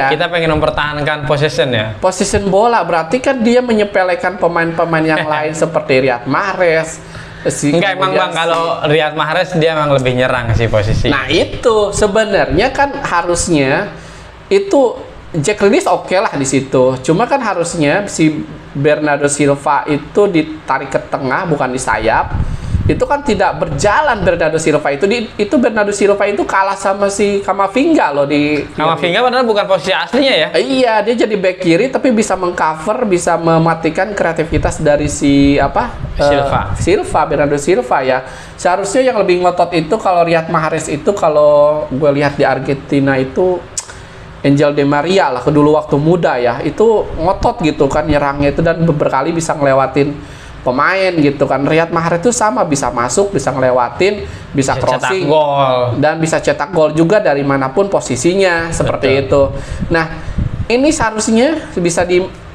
Kita pengen mempertahankan possession ya. position bola, berarti kan dia menyepelekan pemain-pemain yang lain seperti Riyad Mahrez. Enggak, emang Bang, kalau Riyad Mahrez dia emang lebih nyerang sih posisi. Nah itu sebenarnya kan harusnya itu Jack Grealish oke lah di situ. Cuma kan harusnya si Bernardo Silva itu ditarik ke tengah bukan di sayap. Itu kan tidak berjalan Bernardo Silva itu Bernardo Silva itu kalah sama si Camavinga loh di Camavinga padahal bukan posisi aslinya ya. Iya, dia jadi back kiri tapi bisa mengcover, bisa mematikan kreativitas dari si Silva, Bernardo Silva ya. Seharusnya yang lebih ngotot itu kalau Riyad Mahrez itu kalau gue lihat di Argentina itu Angel Di Maria lah dulu waktu muda ya, itu ngotot gitu kan nyerangnya itu dan berkali bisa ngelewatin pemain gitu kan. Riyad Mahrez itu sama bisa masuk, bisa ngelewatin, bisa crossing dan bisa cetak gol juga dari manapun posisinya seperti itu. Nah, ini seharusnya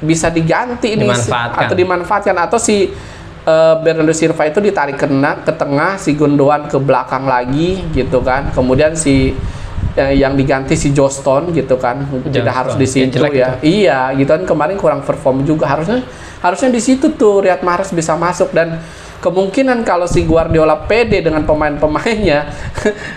bisa diganti ini atau dimanfaatkan atau si Bernardo Silva itu ditarik ke tengah, si Gundogan ke belakang lagi gitu kan. Kemudian yang diganti si Johnston gitu kan, tidak harus di situ ya. Iya, gitu kan kemarin kurang perform juga. Harusnya di situ tuh Riyad Mahrez bisa masuk dan kemungkinan kalau si Guardiola pede dengan pemain-pemainnya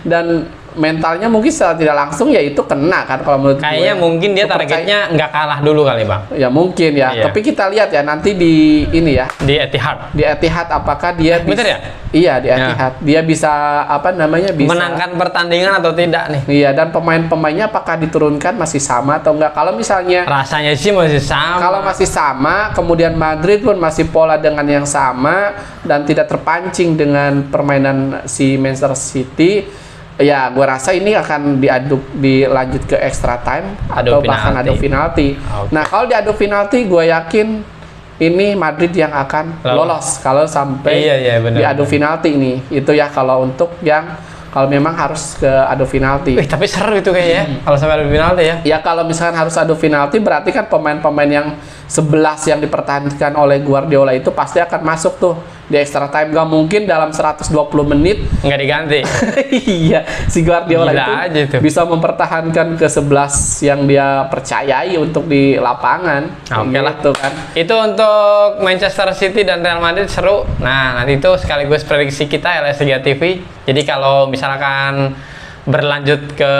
dan mentalnya mungkin secara tidak langsung ya itu kena kan kalau menurut kayaknya gue. Mungkin dia targetnya nggak kalah dulu kali Bang. Ya mungkin ya. Iya. Tapi kita lihat ya nanti di ini ya. Di Etihad. Di Etihad apakah dia bisa? Bener ya? Iya di Etihad. Ya. Dia bisa bisa menangkan pertandingan atau tidak nih? Iya, dan pemain-pemainnya apakah diturunkan masih sama atau enggak? Kalau misalnya rasanya sih masih sama. Kalau masih sama, kemudian Madrid pun masih pola dengan yang sama dan tidak terpancing dengan permainan si Manchester City. Ya, gue rasa ini akan dilanjut ke extra time atau bahkan adu penalti. Okay. Nah, kalau diadu penalti, gue yakin ini Madrid yang akan lolos kalau sampai diadu penalti ini. Itu ya kalau untuk yang kalau memang harus ke adu penalti. Tapi seru itu kayaknya kalau sampai adu penalti ya. Ya kalau misalkan harus adu penalti berarti kan pemain-pemain yang 11 yang dipertahankan oleh Guardiola itu pasti akan masuk tuh di extra time. Gak mungkin dalam 120 menit nggak diganti. Iya, si Guardiola itu bisa mempertahankan ke 11 yang dia percayai untuk di lapangan. Oke lah gitu kan. Itu untuk Manchester City dan Real Madrid seru. Nah, nanti itu sekaligus prediksi kita LS3 TV. Jadi kalau misalkan berlanjut ke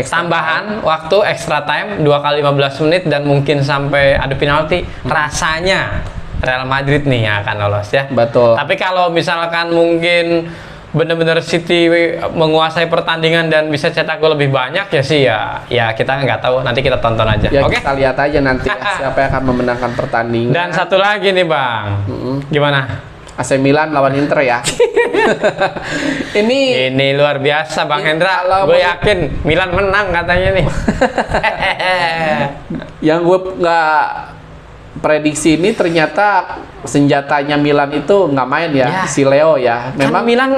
tambahan waktu extra time 2 kali 15 menit dan mungkin sampai adu penalti, rasanya Real Madrid nih yang akan lolos ya. Betul. Tapi kalau misalkan mungkin benar-benar City menguasai pertandingan dan bisa cetak gol lebih banyak ya sih ya kita nggak tahu, nanti kita tonton aja. Ya, Oke. Kita lihat aja nanti siapa yang akan memenangkan pertandingan. Dan satu lagi nih Bang, gimana? AC Milan lawan Inter ya. ini luar biasa Bang Hendra. Gue yakin Milan menang katanya nih. Yang gue nggak prediksi ini ternyata senjatanya Milan itu nggak main ya, si Leo ya. Memang kan Milan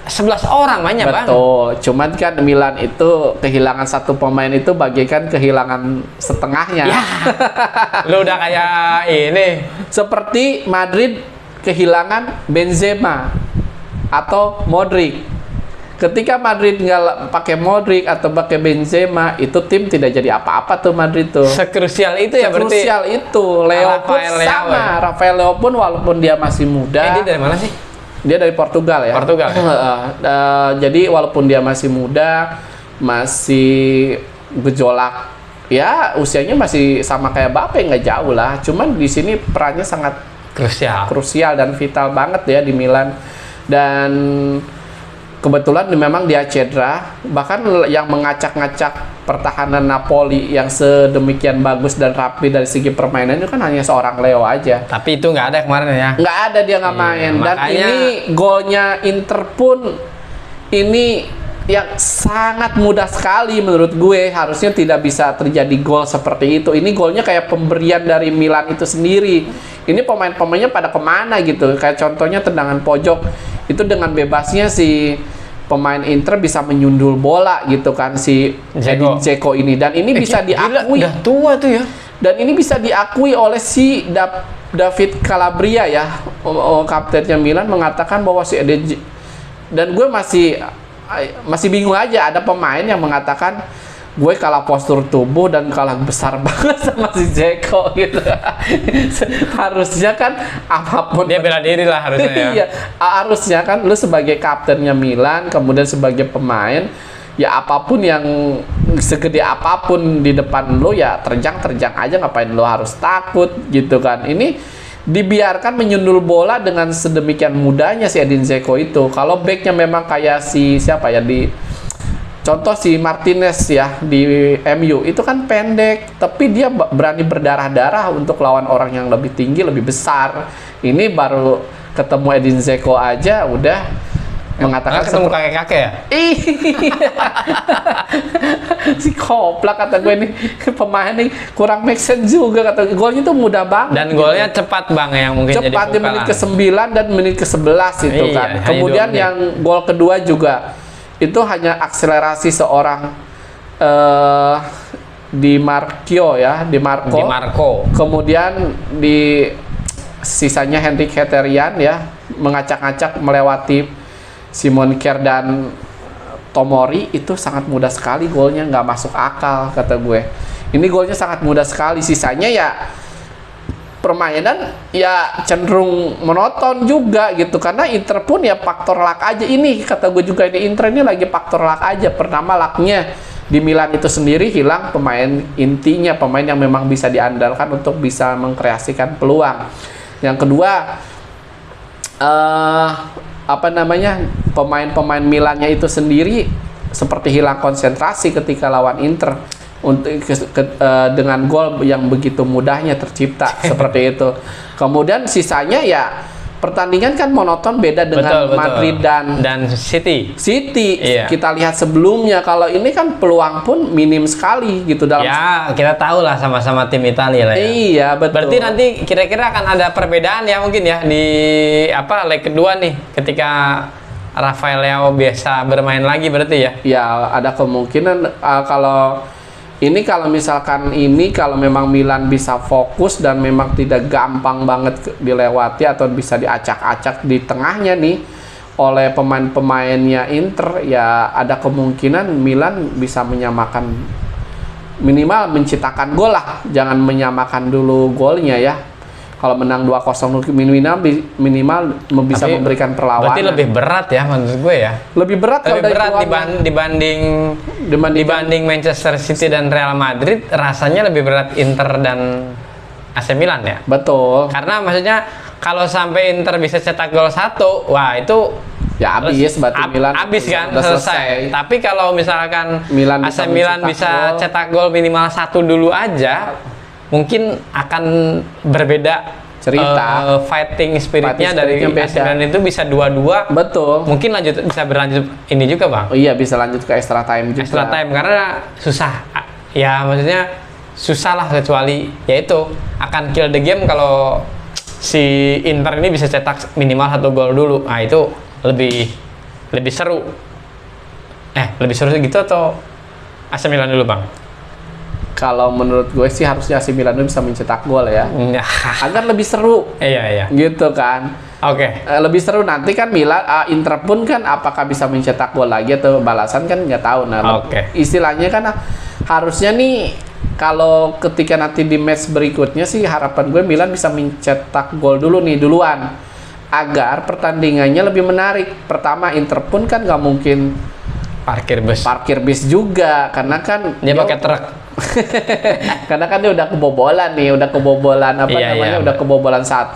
11 orang mainnya Bang. Betul. Cuman kan Milan itu kehilangan satu pemain itu bagaikan kehilangan setengahnya. Ya. Lu udah kayak ini. Seperti Madrid kehilangan Benzema atau Modric. Ketika Madrid nggak pakai Modric atau pakai Benzema, itu tim tidak jadi apa-apa tuh Madrid tuh. Sekrusial itu ya berarti. Sekrusial itu. Leo pun sama. Rafael Leo pun walaupun dia masih muda. Dia dari mana sih? Dia dari Portugal ya. Portugal. Jadi walaupun dia masih muda, masih gejolak. Ya usianya masih sama kayak Mbappe, nggak jauh lah. Cuman di sini perannya sangat krusial dan vital banget ya di Milan. Dan kebetulan memang dia cedera, bahkan yang mengacak-ngacak pertahanan Napoli yang sedemikian bagus dan rapi dari segi permainan itu kan hanya seorang Leo aja. Tapi itu nggak ada kemarin ya? Nggak ada, dia nggak main. Dan makanya... ini golnya Inter pun ini yang sangat mudah sekali menurut gue, harusnya tidak bisa terjadi gol seperti itu. Ini golnya kayak pemberian dari Milan itu sendiri. Ini pemain-pemainnya pada kemana gitu, kayak contohnya tendangan pojok itu dengan bebasnya si pemain Inter bisa menyundul bola gitu kan, si Edin Dzeko ini, dan ini bisa diakui. Udah tua tuh ya. Dan ini bisa diakui oleh si David Calabria ya, kaptennya Milan, mengatakan bahwa si Edin, dan gue masih bingung aja, ada pemain yang mengatakan gue kalah postur tubuh dan kalah besar banget sama si Dzeko gitu. Harusnya kan apapun Dia bela diri lah harusnya ya. iya, harusnya kan lu sebagai kaptennya Milan, kemudian sebagai pemain, ya apapun yang segede apapun di depan lu ya terjang aja, ngapain lu harus takut gitu kan. Ini dibiarkan menyundul bola dengan sedemikian mudahnya si Edin Dzeko itu. Kalau backnya memang kayak si siapa ya, di contoh si Martinez ya di MU itu kan pendek, tapi dia berani berdarah-darah untuk lawan orang yang lebih tinggi, lebih besar. Ini baru ketemu Edin Dzeko aja udah mengatakan ketemu kakek-kakek ya? Iya. Si koplak kata gue nih, pemain nih kurang make sense juga, kata golnya tuh mudah banget. Dan golnya cepat Bang, yang mungkin cepat jadi di menit ke-9 dan menit ke-11 itu Iya, kan. hanya Kemudian 2 menit. yang gol kedua juga itu hanya akselerasi seorang Di Marco ya, Di Marco. Kemudian di sisanya Henrik Mkhitaryan ya, mengacak-acak melewati Simon Kjær dan Tomori. Itu sangat mudah sekali golnya, nggak masuk akal kata gue. Ini golnya sangat mudah sekali. Sisanya ya permainan ya cenderung monoton juga gitu, karena Inter pun ya faktor luck aja. Ini kata gue juga, ini Inter ini lagi faktor luck aja. Pertama, lucknya di Milan itu sendiri hilang pemain intinya, pemain yang memang bisa diandalkan untuk bisa mengkreasikan peluang. Yang kedua, pemain-pemain Milannya itu sendiri seperti hilang konsentrasi ketika lawan Inter dengan gol yang begitu mudahnya tercipta seperti itu. Kemudian sisanya ya pertandingan kan monoton, beda dengan Betul. Madrid dan City. Iya. Kita lihat sebelumnya, kalau ini kan peluang pun minim sekali gitu dalam. Ya, kita tahu lah sama-sama tim Italia lah ya. Iya, betul. Berarti nanti kira-kira akan ada perbedaan ya mungkin ya di leg kedua nih, ketika Rafael Leao biasa bermain lagi berarti ya. Ya, ada kemungkinan kalau memang Milan bisa fokus dan memang tidak gampang banget dilewati atau bisa diacak-acak di tengahnya nih oleh pemain-pemainnya Inter, ya ada kemungkinan Milan bisa menyamakan, minimal menciptakan gol lah, jangan menyamakan dulu golnya ya. Kalau menang 2-0 minimal bisa Tapi memberikan perlawanan. Berarti lebih berat ya menurut gue ya. Lebih berat kalau dari peluangnya. dibanding Manchester City dan Real Madrid, rasanya lebih berat Inter dan AC Milan ya. Betul. Karena maksudnya kalau sampai Inter bisa cetak gol 1, wah itu ya habis, berarti Milan habis kan, udah selesai. Tapi kalau misalkan AC bisa Milan bisa cetak gol minimal 1 dulu aja, mungkin akan berbeda cerita. Fighting spiritnya dari beda. AC Milan itu bisa 2-2. Betul. Mungkin bisa berlanjut ini juga Bang. Oh iya, bisa lanjut ke extra time juga. Extra time, karena susah. Ya maksudnya susah lah, kecuali yaitu akan kill the game kalau si Inter ini bisa cetak minimal 1 gol dulu. Nah itu lebih seru. Lebih seru gitu atau AC Milan dulu Bang? Kalau menurut gue sih harusnya AC Milan bisa mencetak gol ya, agar lebih seru. Iya. Gitu kan. Oke. Lebih seru nanti kan Inter pun kan apakah bisa mencetak gol lagi atau balasan kan nggak tahu. Nah, istilahnya kan harusnya nih kalau ketika nanti di match berikutnya sih harapan gue Milan bisa mencetak gol duluan agar pertandingannya lebih menarik. Pertama, Inter pun kan nggak mungkin parkir bis juga, karena kan dia pakai truk. Karena kan dia udah kebobolan udah kebobolan udah kebobolan 1,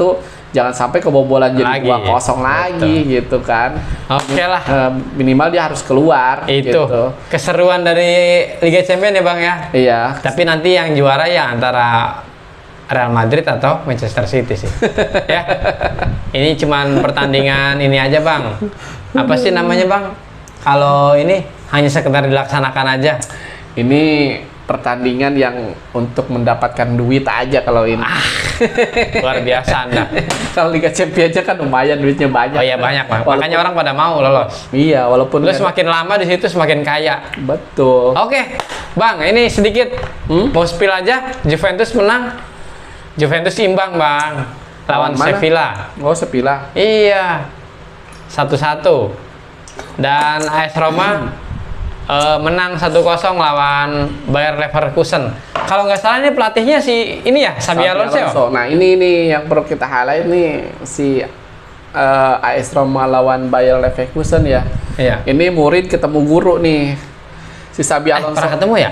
jangan sampai kebobolan jadi 2-0 lagi gitu kan. Oke lah. Minimal dia harus keluar. Itu gitu. Keseruan dari Liga Champions ya Bang ya. Iya. Tapi nanti yang juara ya antara Real Madrid atau Manchester City sih. Ya. Ini cuman pertandingan ini aja Bang. Apa sih namanya Bang? Kalau ini hanya sekedar dilaksanakan aja. Ini pertandingan yang untuk mendapatkan duit aja kalau ini. Luar biasa Anda. Kalau Liga Champions aja kan lumayan duitnya banyak. Oh iya banyak Bang. Makanya orang pada mau lolos. Iya, walaupun Lu semakin lama di situ semakin kaya. betul. Oke, Bang, ini sedikit mau spill aja. Juventus menang. Juventus imbang, Bang. Lawan Mana? Sevilla. Oh, Sevilla. Iya. 1-1. Dan AS Roma menang 1-0 lawan Bayer Leverkusen. Kalau nggak salah ini pelatihnya si ini ya, Xabi Alonso. Nah, ini yang perlu kita highlight nih si AS Roma lawan Bayer Leverkusen ya. Iya. Ini murid ketemu guru nih. Si Xabi Alonso. Pernah ketemu ya?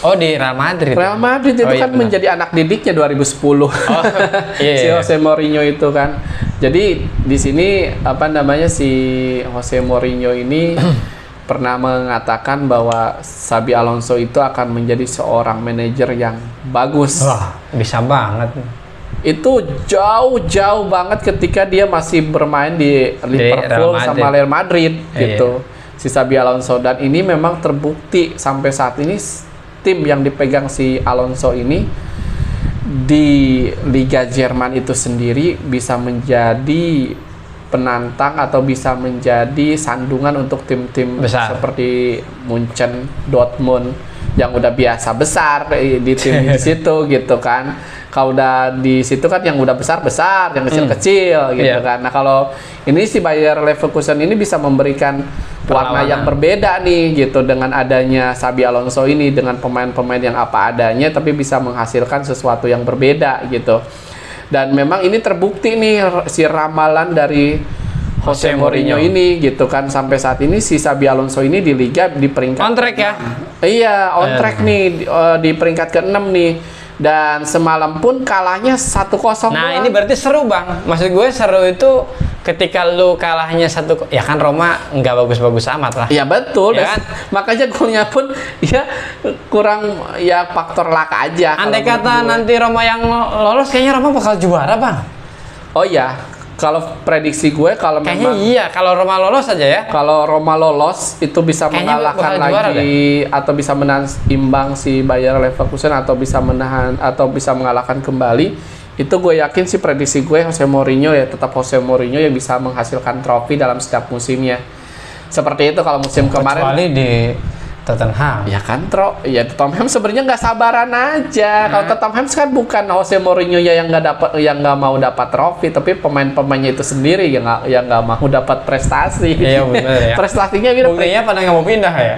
Oh, di Real Madrid. Real Madrid itu Oh, iya, kan benar. menjadi anak didiknya 2010. Oh, iya, Si iya. Jose Mourinho itu kan. Jadi di sini apa namanya si Jose Mourinho ini pernah mengatakan bahwa Xabi Alonso itu akan menjadi seorang manajer yang bagus. Wah, bisa banget. Itu jauh banget ketika dia masih bermain di Liverpool Real Madrid. sama Real Madrid Iya. gitu. Si Xabi Alonso, dan ini memang terbukti sampai saat ini tim yang dipegang si Alonso ini di Liga Jerman itu sendiri bisa menjadi penantang atau bisa menjadi sandungan untuk tim-tim Besar. seperti Munchen, Dortmund yang udah biasa besar di tim di situ gitu kan. Kalau udah di situ kan yang udah besar, yang kecil gitu Iya. kan. Nah, kalau ini si Bayer Leverkusen ini bisa memberikan warna Perlawanan. yang berbeda nih gitu dengan adanya Xabi Alonso ini, dengan pemain-pemain yang apa adanya tapi bisa menghasilkan sesuatu yang berbeda gitu. Dan memang ini terbukti nih si ramalan dari Jose Mourinho ini gitu kan, sampai saat ini si Xabi Alonso ini di liga di peringkat On track ya? Iya, on track nih di peringkat ke-6 nih. Dan semalam pun kalahnya 1-0. Nah, doang. ini berarti seru, Bang. Maksud gue seru itu ketika lu kalahnya 1, ya kan Roma nggak bagus-bagus amat lah. Iya betul, Ya dan kan? makanya golnya pun ya kurang ya faktor luck aja. Andai kalau kata menurut gue. nanti Roma yang lolos, kayaknya Roma bakal juara, Bang. Oh iya, kalau prediksi gue kalau Kayaknya memang iya, kalau Roma lolos aja ya. kalau Roma lolos itu bisa Kayaknya mengalahkan bakal juara lagi atau bisa menahan imbang si Bayer Leverkusen atau bisa menahan atau bisa mengalahkan kembali. Itu gue yakin sih prediksi gue Jose Mourinho ya tetap Jose Mourinho yang bisa menghasilkan trofi dalam setiap musimnya. Seperti itu kalau musim kemarin. Kecuali di Tottenham. Ya kan, ya Tottenham sebenarnya nggak sabaran aja. Kalau Tottenham kan bukan Jose Mourinho ya yang nggak mau dapat trofi, tapi pemain-pemainnya itu sendiri yang nggak mau dapat prestasi. Iya, bener ya. Prestasinya Buktinya pada nggak mau pindah ya?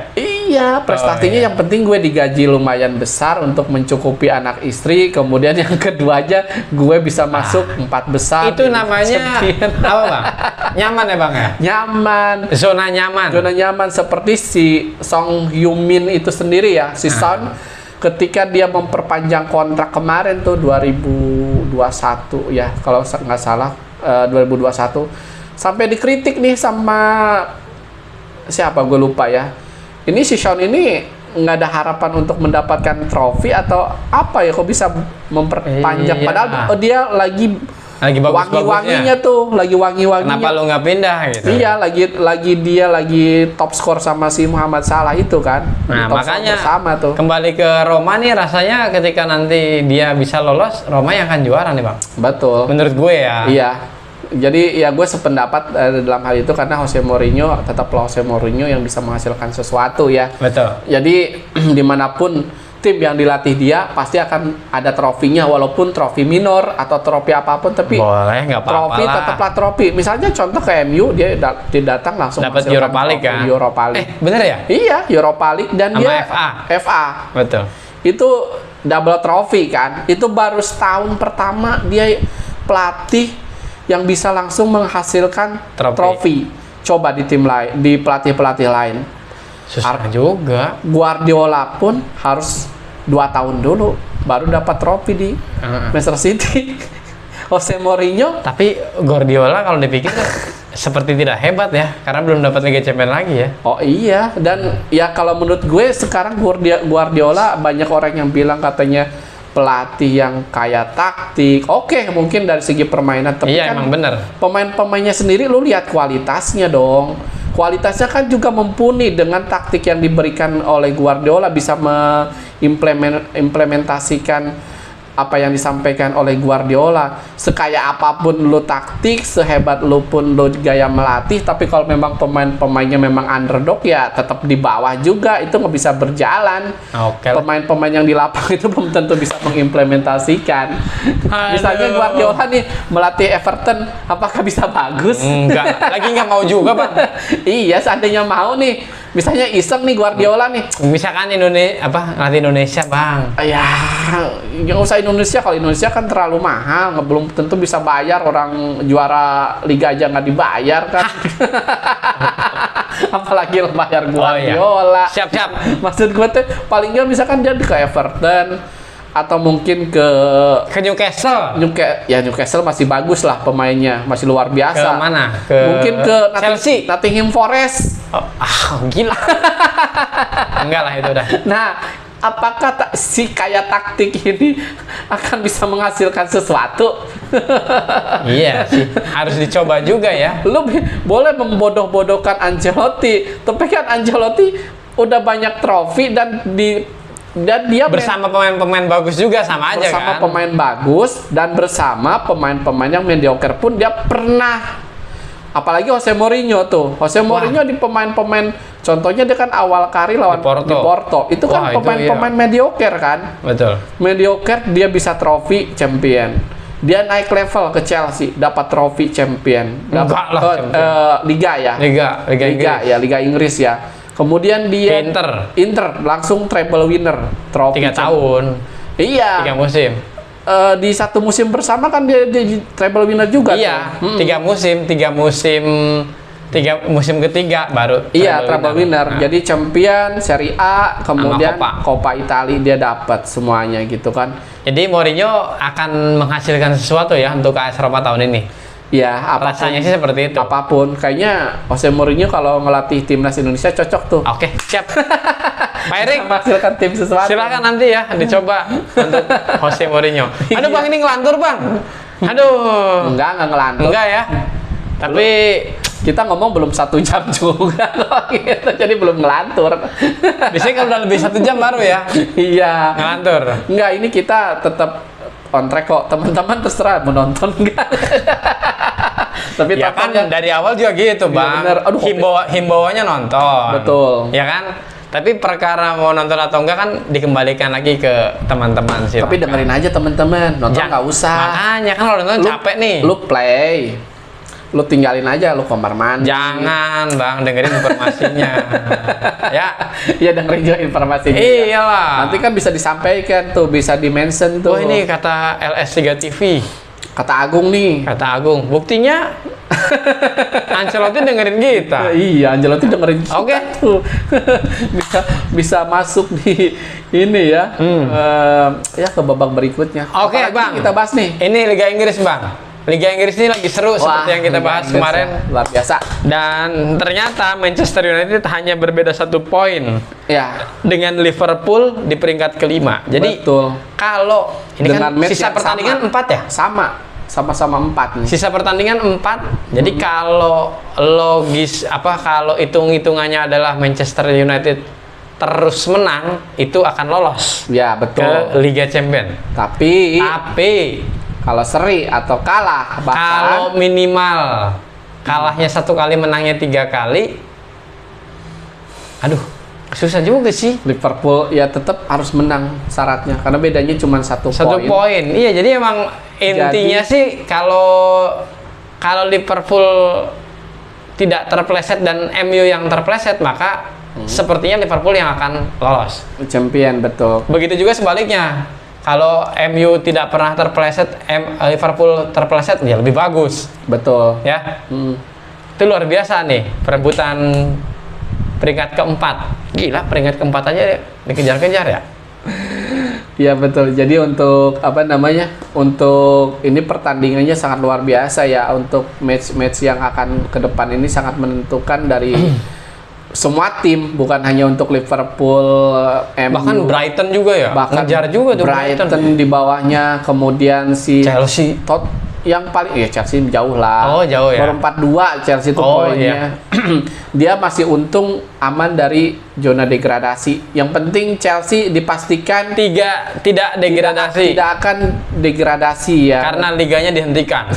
Iya, prestasinya iya. yang penting gue digaji lumayan besar untuk mencukupi anak istri. Kemudian yang kedua aja gue bisa masuk 4 besar. Itu namanya apa, Bang? Nyaman ya, Bang ya? Nyaman. Zona nyaman. Zona nyaman seperti si Song Heung-min itu sendiri ya, si Son ketika dia memperpanjang kontrak kemarin tuh 2021 ya kalau nggak salah 2021 sampai dikritik nih sama siapa gue lupa ya. Ini si Son ini nggak ada harapan untuk mendapatkan trofi atau apa ya, kok bisa memperpanjang Iya. padahal dia lagi Lagi bagus-bagusnya. wangi-wanginya tuh, lagi wangi-wanginya. Kenapa lu nggak pindah gitu? Iya, dia lagi top skor sama si Muhammad Salah itu kan. Nah, Top skor makanya bersama tuh. kembali ke Roma nih, rasanya ketika nanti dia bisa lolos, Roma yang akan juara nih, Bang. Betul. Menurut gue ya. Iya. Jadi ya gue sependapat dalam hal itu karena Jose Mourinho tetaplah Jose Mourinho yang bisa menghasilkan sesuatu ya. Betul. Jadi dimanapun tim yang dilatih dia pasti akan ada trofinya, walaupun trofi minor atau trofi apapun, tapi Boleh, nggak apa-apa trofi lah. tetaplah trofi. Misalnya contoh ke MU, dia datang langsung Dapat menghasilkan Europa League trofi kan? Europa League. Bener ya? Iya, Europa League dan Sama dia FA. FA. Betul. Itu double trophy kan. Itu baru setahun pertama dia pelatih yang bisa langsung menghasilkan Trofi. trofi. Coba di tim lain, di pelatih-pelatih lain. Susah juga. Guardiola pun harus 2 tahun dulu baru dapat trofi di Manchester City. Jose Mourinho Tapi Guardiola kalau dipikir seperti tidak hebat ya, karena belum dapat Liga Champions lagi ya. oh iya, dan ya kalau menurut gue sekarang Guardiola banyak orang yang bilang katanya pelatih yang kaya taktik. Oke, mungkin dari segi permainan, tapi Iya, kan emang bener. pemain-pemainnya sendiri lu lihat kualitasnya dong. kualitasnya kan juga mumpuni dengan taktik yang diberikan oleh Guardiola, bisa mengimplementasikan apa yang disampaikan oleh Guardiola. Sekaya apapun lu taktik, sehebat lu pun lu gaya melatih, tapi kalau memang pemain-pemainnya memang underdog ya tetap di bawah juga, itu nggak bisa berjalan. Oke. Pemain-pemain yang di lapangan itu belum tentu bisa mengimplementasikan. Misalnya Guardiola nih melatih Everton, apakah bisa bagus? Enggak, lagi nggak mau juga bang. Iya, seandainya mau nih, misalnya iseng nih Guardiola nih, Misalkan Indonesia ngelatih Indonesia bang. ya yang usah Indonesia, kalau Indonesia kan terlalu mahal, belum tentu bisa bayar, orang juara liga aja nggak dibayar kan. Apalagi lo bayar Guardiola. Siap. Maksud gue tuh paling nggak misalkan dia ke Everton atau mungkin ke Newcastle. Newcastle masih bagus lah pemainnya, masih luar Ke biasa. mana? Mungkin ke Chelsea. Nottingham Forest. Gila. Enggak lah itu udah. Nah, apakah si kaya taktik ini akan bisa menghasilkan sesuatu? Iya sih, harus dicoba juga ya. Lu boleh membodoh-bodohkan Ancelotti, tapi kan Ancelotti udah banyak trofi dan dia Bersama pemain-pemain bagus juga sama aja bersama kan. pemain bagus dan bersama pemain-pemain yang mediocre pun dia pernah. Apalagi Jose Mourinho tuh. Jose Mourinho di pemain-pemain, contohnya dia kan awal karir lawan di Porto. Itu kan pemain-pemain mediocre kan. Betul. Mediocre, dia bisa trofi champion. Dia naik level ke Chelsea, dapat trofi champion. Enggak lah, Liga ya. Liga Inggris. Ya, Liga Inggris ya. Kemudian dia Inter langsung treble winner, trofi 3 tahun. Iya. 3 musim. Di satu musim bersama kan dia treble winner juga. Iya, 3 musim ketiga baru treble winner. Nah. Jadi champion, Serie A, kemudian Coppa. Coppa Italia dia dapat semuanya gitu kan. Jadi Mourinho akan menghasilkan sesuatu ya untuk AS Roma tahun ini. Ya, Rasanya sih seperti itu. Apapun, kayaknya Jose Mourinho kalau ngelatih timnas Indonesia cocok tuh. Oke, siap. Pak Erik, Menghasilkan tim sesuatu. silakan nanti ya dicoba untuk Jose Mourinho. Aduh bang, ini ngelantur bang. Aduh. Enggak ngelantur. Enggak ya. Tapi kita ngomong belum 1 jam juga kok gitu, jadi belum ngelantur. biasanya kalau udah lebih 1 jam baru ya Iya. ngelantur. Enggak, ini kita tetap on track kok. Teman-teman terserah menonton enggak. Tapi Ya kan tontonnya- dari awal juga gitu Iya, bang. bener. Aduh, Himbauannya nonton. Betul. Ya kan. Tapi perkara mau nonton atau enggak kan dikembalikan lagi ke teman-teman sih. Tapi dengerin aja teman-teman, nonton nggak usah. Makanya kan kalau nonton capek nih. Lu play, lu tinggalin aja, lu kamar mandi. Jangan bang, dengerin informasinya. Ya. Iya, dengerin juga informasinya. Iyalah. Nanti kan bisa disampaikan tuh, bisa di-mention tuh. Oh ini kata LS3 TV. Kata Agung nih. Kata Agung. Buktinya Ancelotti dengerin kita. Iya, Ancelotti dengerin kita Oke. tuh. bisa masuk di ini ya. Ya ke babak berikutnya. Oke, Apalagi Bang. kita bahas nih. Ini Liga Inggris bang. Liga Inggris ini lagi seru seperti yang kita Liga bahas Inggris kemarin. ya, luar biasa. Dan ternyata Manchester United hanya berbeda 1 poin Ya, dengan Liverpool di peringkat kelima. Jadi betul. kalau ini Dengan kan match sisa yang pertandingan sama. 4 ya. Sama-sama 4 nih. Sisa pertandingan 4. Jadi kalau kalau hitung-hitungannya adalah Manchester United terus menang, itu akan lolos Ya, ke betul. Liga Champions. Tapi Tapi kalau seri atau kalah, kalau bahkan minimal kalahnya 1 kali, menangnya 3 kali, aduh susah juga sih. Liverpool ya tetap harus menang syaratnya karena bedanya cuma 1 1 poin. poin. Iya, jadi emang intinya sih kalau Liverpool tidak terpleset dan MU yang terpleset, maka sepertinya Liverpool yang akan lolos. Champion, betul. Begitu juga sebaliknya. Kalau MU tidak pernah terpleset, Liverpool terpleset, ya lebih bagus, Betul. ya. Hmm. Itu luar biasa nih perebutan peringkat keempat. Gila, peringkat keempat aja dikejar-kejar ya. Iya, betul. Jadi untuk untuk ini pertandingannya sangat luar biasa ya, untuk match-match yang akan ke depan ini sangat menentukan dari semua tim, bukan hanya untuk Liverpool, MU. Bahkan Brighton juga ya, Bahkan ngejar juga tuh Brighton di bawahnya, kemudian si Chelsea. yang paling ya Chelsea jauh lah. Oh, jauh ya. Baru 42 Chelsea itu Oh, poinnya. Dia masih untung aman dari zona degradasi. Yang penting Chelsea dipastikan Tidak degradasi. tidak akan degradasi ya. Karena liganya dihentikan.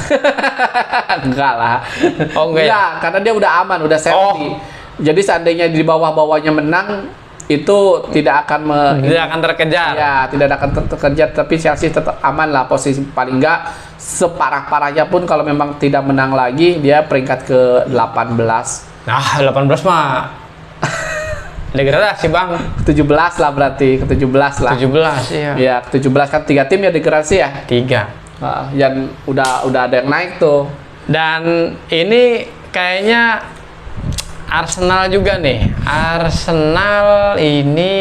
Enggak lah. Oh, enggak ya? Enggak, karena dia udah aman, udah safety. Jadi seandainya di bawah-bawahnya menang, itu tidak akan Tidak akan terkejar. ya, tidak akan terkejar, tapi Chelsea tetap aman lah posisi, paling enggak separah-parahnya pun kalau memang tidak menang lagi, dia peringkat ke 18. Nah, 18 mah degradasi, Bang. 17 lah berarti, ke 17 lah. 17 iya. Ya, ke 17 kan 3 tim ya degradasi ya. 3. Nah, yang udah ada yang naik tuh. Dan ini kayaknya Arsenal juga nih. Arsenal ini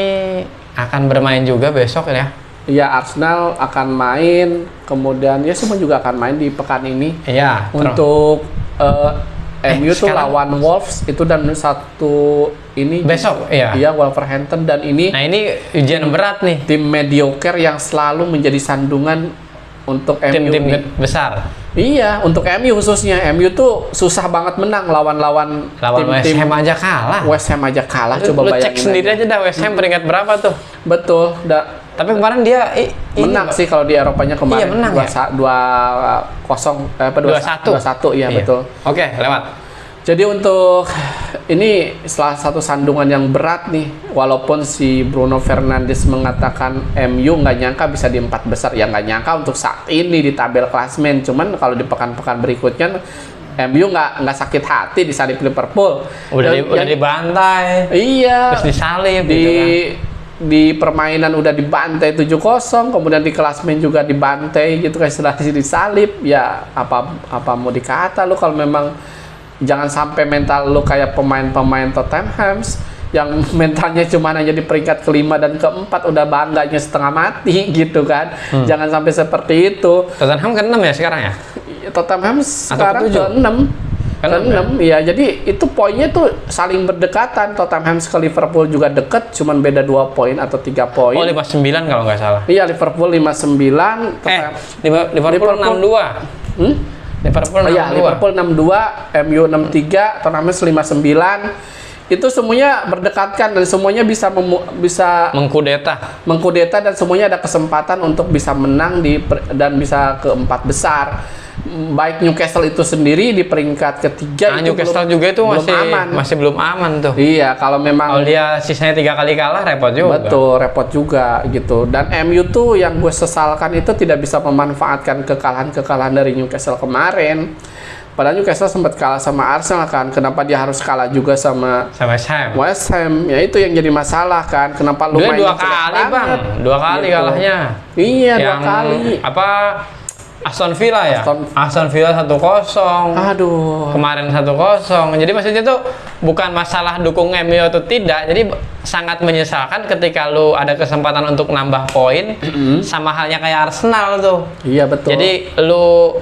akan bermain juga besok ya. Iya, Arsenal akan main, kemudian ya semua juga akan main di pekan ini. Iya. Untuk MU tuh sekarang- lawan Wolves itu, dan satu ini Besok, iya. Iya, Wolverhampton, dan ini Nah, ini ujian berat nih. tim mediocre yang selalu menjadi sandungan untuk MU Tim-tim nih. besar. Iya, untuk MU khususnya. MU tuh susah banget menang lawan West tim-tim. Ham aja kalah. West Ham aja kalah, Lu coba bayangin cek sendiri aja dah West Ham peringkat berapa tuh. Betul, Tapi kemarin dia menang sih kalau di Eropanya kemarin. Iya, menang ya? 2-0 2-1 ya, Iya. betul. Oke, lewat. Jadi untuk ini salah satu sandungan yang berat nih, walaupun si Bruno Fernandes mengatakan MU nggak nyangka bisa di 4 besar, ya nggak nyangka untuk saat ini di tabel klasmen. Cuman kalau di pekan-pekan berikutnya MU nggak sakit hati disalip Liverpool. Udah dibantai. Iya. Terus disalip di gitu kan. di permainan udah dibantai 7-0, kemudian di klasmen juga dibantai gitu, kayak istilahnya disalip. Ya apa mau dikata lu, kalau memang jangan sampai mental lu kayak pemain-pemain Tottenham yang mentalnya cuma hanya di peringkat kelima dan keempat udah bangganya setengah mati gitu kan. Jangan sampai seperti itu. Tottenham ke-6 ya sekarang ya? Tottenham sekarang ke-7? ke-6. Ke-6 Ke-6 ya. Jadi itu poinnya tuh saling berdekatan. Tottenham ke Liverpool juga deket, cuman beda 2 poin atau 3 poin. Oh, 59 kalau nggak salah. Iya, Liverpool 59, Liverpool 62. Hmm? Liverpool Oh, iya, 62. Liverpool 62, MU 63, Tottenham 59. Itu semuanya berdekatkan dan semuanya bisa Mengkudeta. mengkudeta, dan semuanya ada kesempatan untuk bisa menang dan bisa ke 4 besar. Baik Newcastle itu sendiri di peringkat ketiga Nah, itu Newcastle juga itu masih belum aman tuh. Iya, kalau memang Kalau dia sisanya 3 kali kalah repot juga. betul, repot juga gitu. Dan MU tuh yang gue sesalkan itu tidak bisa memanfaatkan kekalahan dari Newcastle kemarin. Padahal Newcastle sempat kalah sama Arsenal kan. Kenapa dia harus kalah juga sama West Ham. West Ham? Ya itu yang jadi masalah kan. Kenapa lu Dia mainnya 2 jelek kali, Bang. banget? 2 kali Gitu. kalahnya. Iya, 2 Yang kali. apa? Aston Villa ya? Aston Villa 1-0. Aduh. Kemarin 1-0. Jadi maksudnya tuh bukan masalah dukung MU atau tidak. Jadi sangat menyesalkan ketika lu ada kesempatan untuk nambah poin, sama halnya kayak Arsenal tuh. Iya, betul. Jadi lu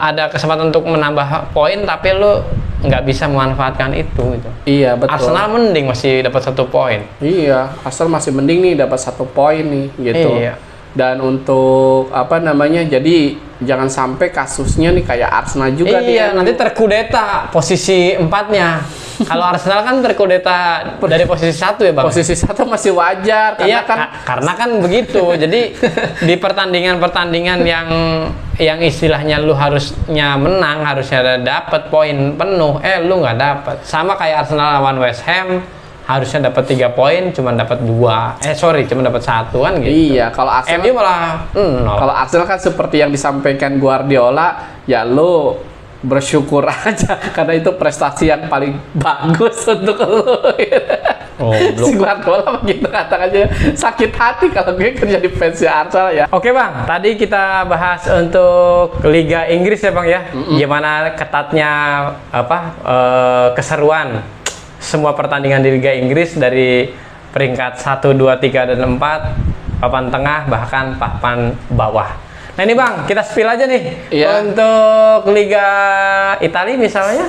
ada kesempatan untuk menambah poin tapi lu nggak bisa memanfaatkan itu gitu. Iya, betul. Arsenal mending masih dapat 1 poin. Iya, Arsenal masih mending nih dapat 1 poin nih gitu. Iya. Dan untuk apa namanya? Jadi jangan sampai kasusnya nih kayak Arsenal juga Iya, nih. nanti terkudeta posisi 4-nya. Kalau Arsenal kan terkudeta dari posisi 1 ya, Bang. Posisi 1 masih wajar karena Iya, kan karena kan begitu. Jadi di pertandingan-pertandingan yang istilahnya lu harusnya menang, harusnya dapat poin penuh, lu nggak dapat. Sama kayak Arsenal lawan West Ham, harusnya dapat 3 poin, cuma dapat 2. Cuma dapat 1 kan gitu. iya, kalau Arsenal MU malah 0. kalau Arsenal kan seperti yang disampaikan Guardiola, ya lu bersyukur aja karena itu prestasi yang paling bagus untuk lu. Oh, Si Guardiola begitu katakannya, sakit hati kalau gue kerja di fans Arsenal ya. Oke, Bang, tadi kita bahas untuk Liga Inggris ya, Bang ya. Gimana ketatnya keseruan semua pertandingan di Liga Inggris dari peringkat 1, 2, 3 dan 4, papan tengah bahkan papan bawah. Nah ini, Bang, kita spill aja nih. Iya. Untuk Liga Italia misalnya.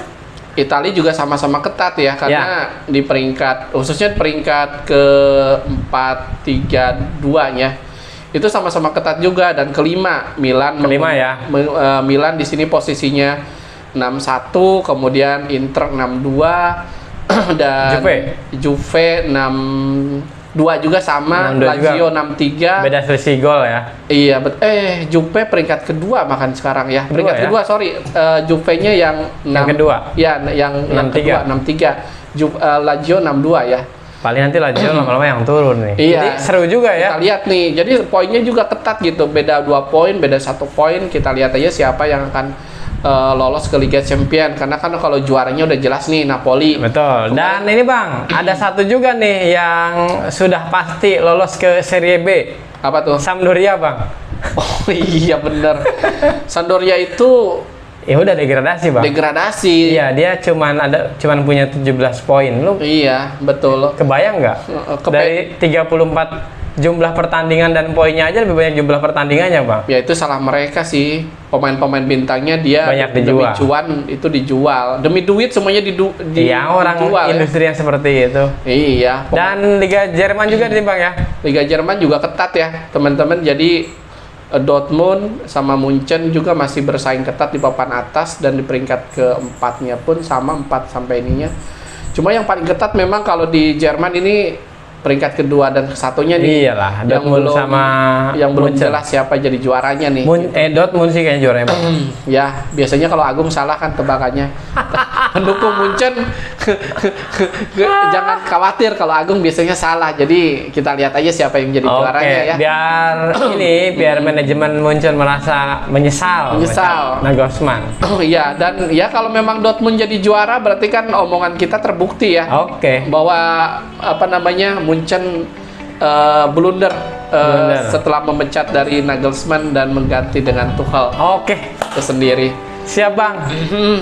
Italia juga sama-sama ketat ya karena di peringkat khususnya peringkat ke 4, 3, 2-nya Itu sama-sama ketat juga. Dan kelima Milan. Kelima ya. Milan di sini posisinya 61, kemudian Inter 62 dan Juve 62 juga sama, 62 Lazio juga. 63. Beda selisih gol ya. Iya, Juve peringkat kedua makan sekarang ya. Peringkat ya? kedua, sorry. Juve-nya yang kedua. Ya, yang kedua 63. Lazio 62 ya. Paling nanti Lazio lama-lama yang turun nih. Iya. Jadi seru juga ya. Kita lihat nih. Jadi poinnya juga ketat gitu. Beda 2 poin, beda 1 poin. Kita lihat aja siapa yang akan lolos ke Liga Champions. Karena kan kalau juaranya udah jelas nih, Napoli. Betul. Dan ini Bang, ada satu juga nih yang sudah pasti lolos ke Serie B. Apa tuh? Sampdoria Bang. Oh iya bener. Sampdoria itu Ya udah degradasi Bang. degradasi. Iya, dia cuman punya 17 poin. Lu Iya, betul. kebayang nggak? Dari 34 jumlah pertandingan dan poinnya aja lebih banyak jumlah pertandingannya Bang. Ya itu salah mereka sih. Pemain-pemain bintangnya dia Banyak demi dijual. cuan itu dijual. Demi duit semuanya Iya, orang dijual. industri yang seperti itu. Iya. Dan Liga Jerman juga nih Bang ya. Liga Jerman juga ketat ya, teman-teman. Jadi Dortmund sama Munchen juga masih bersaing ketat di papan atas, dan di peringkat keempatnya pun sama 4 sampai ininya. Cuma yang paling ketat memang kalau di Jerman ini peringkat kedua dan satunya nih. Iyalah, yang Dortmund belum sama yang belum Munchen. jelas siapa jadi juaranya nih. Dortmund sih kayaknya juaranya Bang. Ya, biasanya kalau Agung salah kan tebakannya. Pendukung Munchen jangan khawatir kalau Agung biasanya salah. Jadi kita lihat aja siapa yang jadi juaranya ya. biar manajemen Munchen merasa menyesal. Menyesal. Nagelsmann. Oh iya, dan ya kalau memang Dortmund jadi juara berarti kan omongan kita terbukti ya. Oke. Bahwa apa namanya, Munchen blunder setelah memecat dari Nagelsmann dan mengganti dengan Tuchel Oke. itu sendiri. Siap Bang.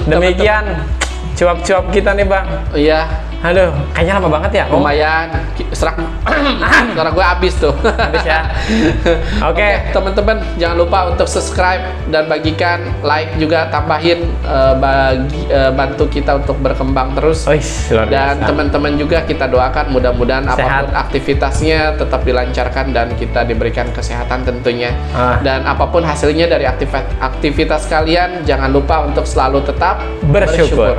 Demikian cuap-cuap kita nih Bang. Iya, Aduh, kayaknya lama banget ya. lumayan serak suara gue habis tuh. Habis ya. Oke. Teman-teman jangan lupa untuk subscribe dan bagikan, like juga, tambahin bantu kita untuk berkembang terus. Luar Dan biasa. teman-teman juga kita doakan mudah-mudahan apapun aktivitasnya tetap dilancarkan dan kita diberikan kesehatan tentunya. Dan apapun hasilnya dari aktivitas kalian, jangan lupa untuk selalu tetap Bersyukur.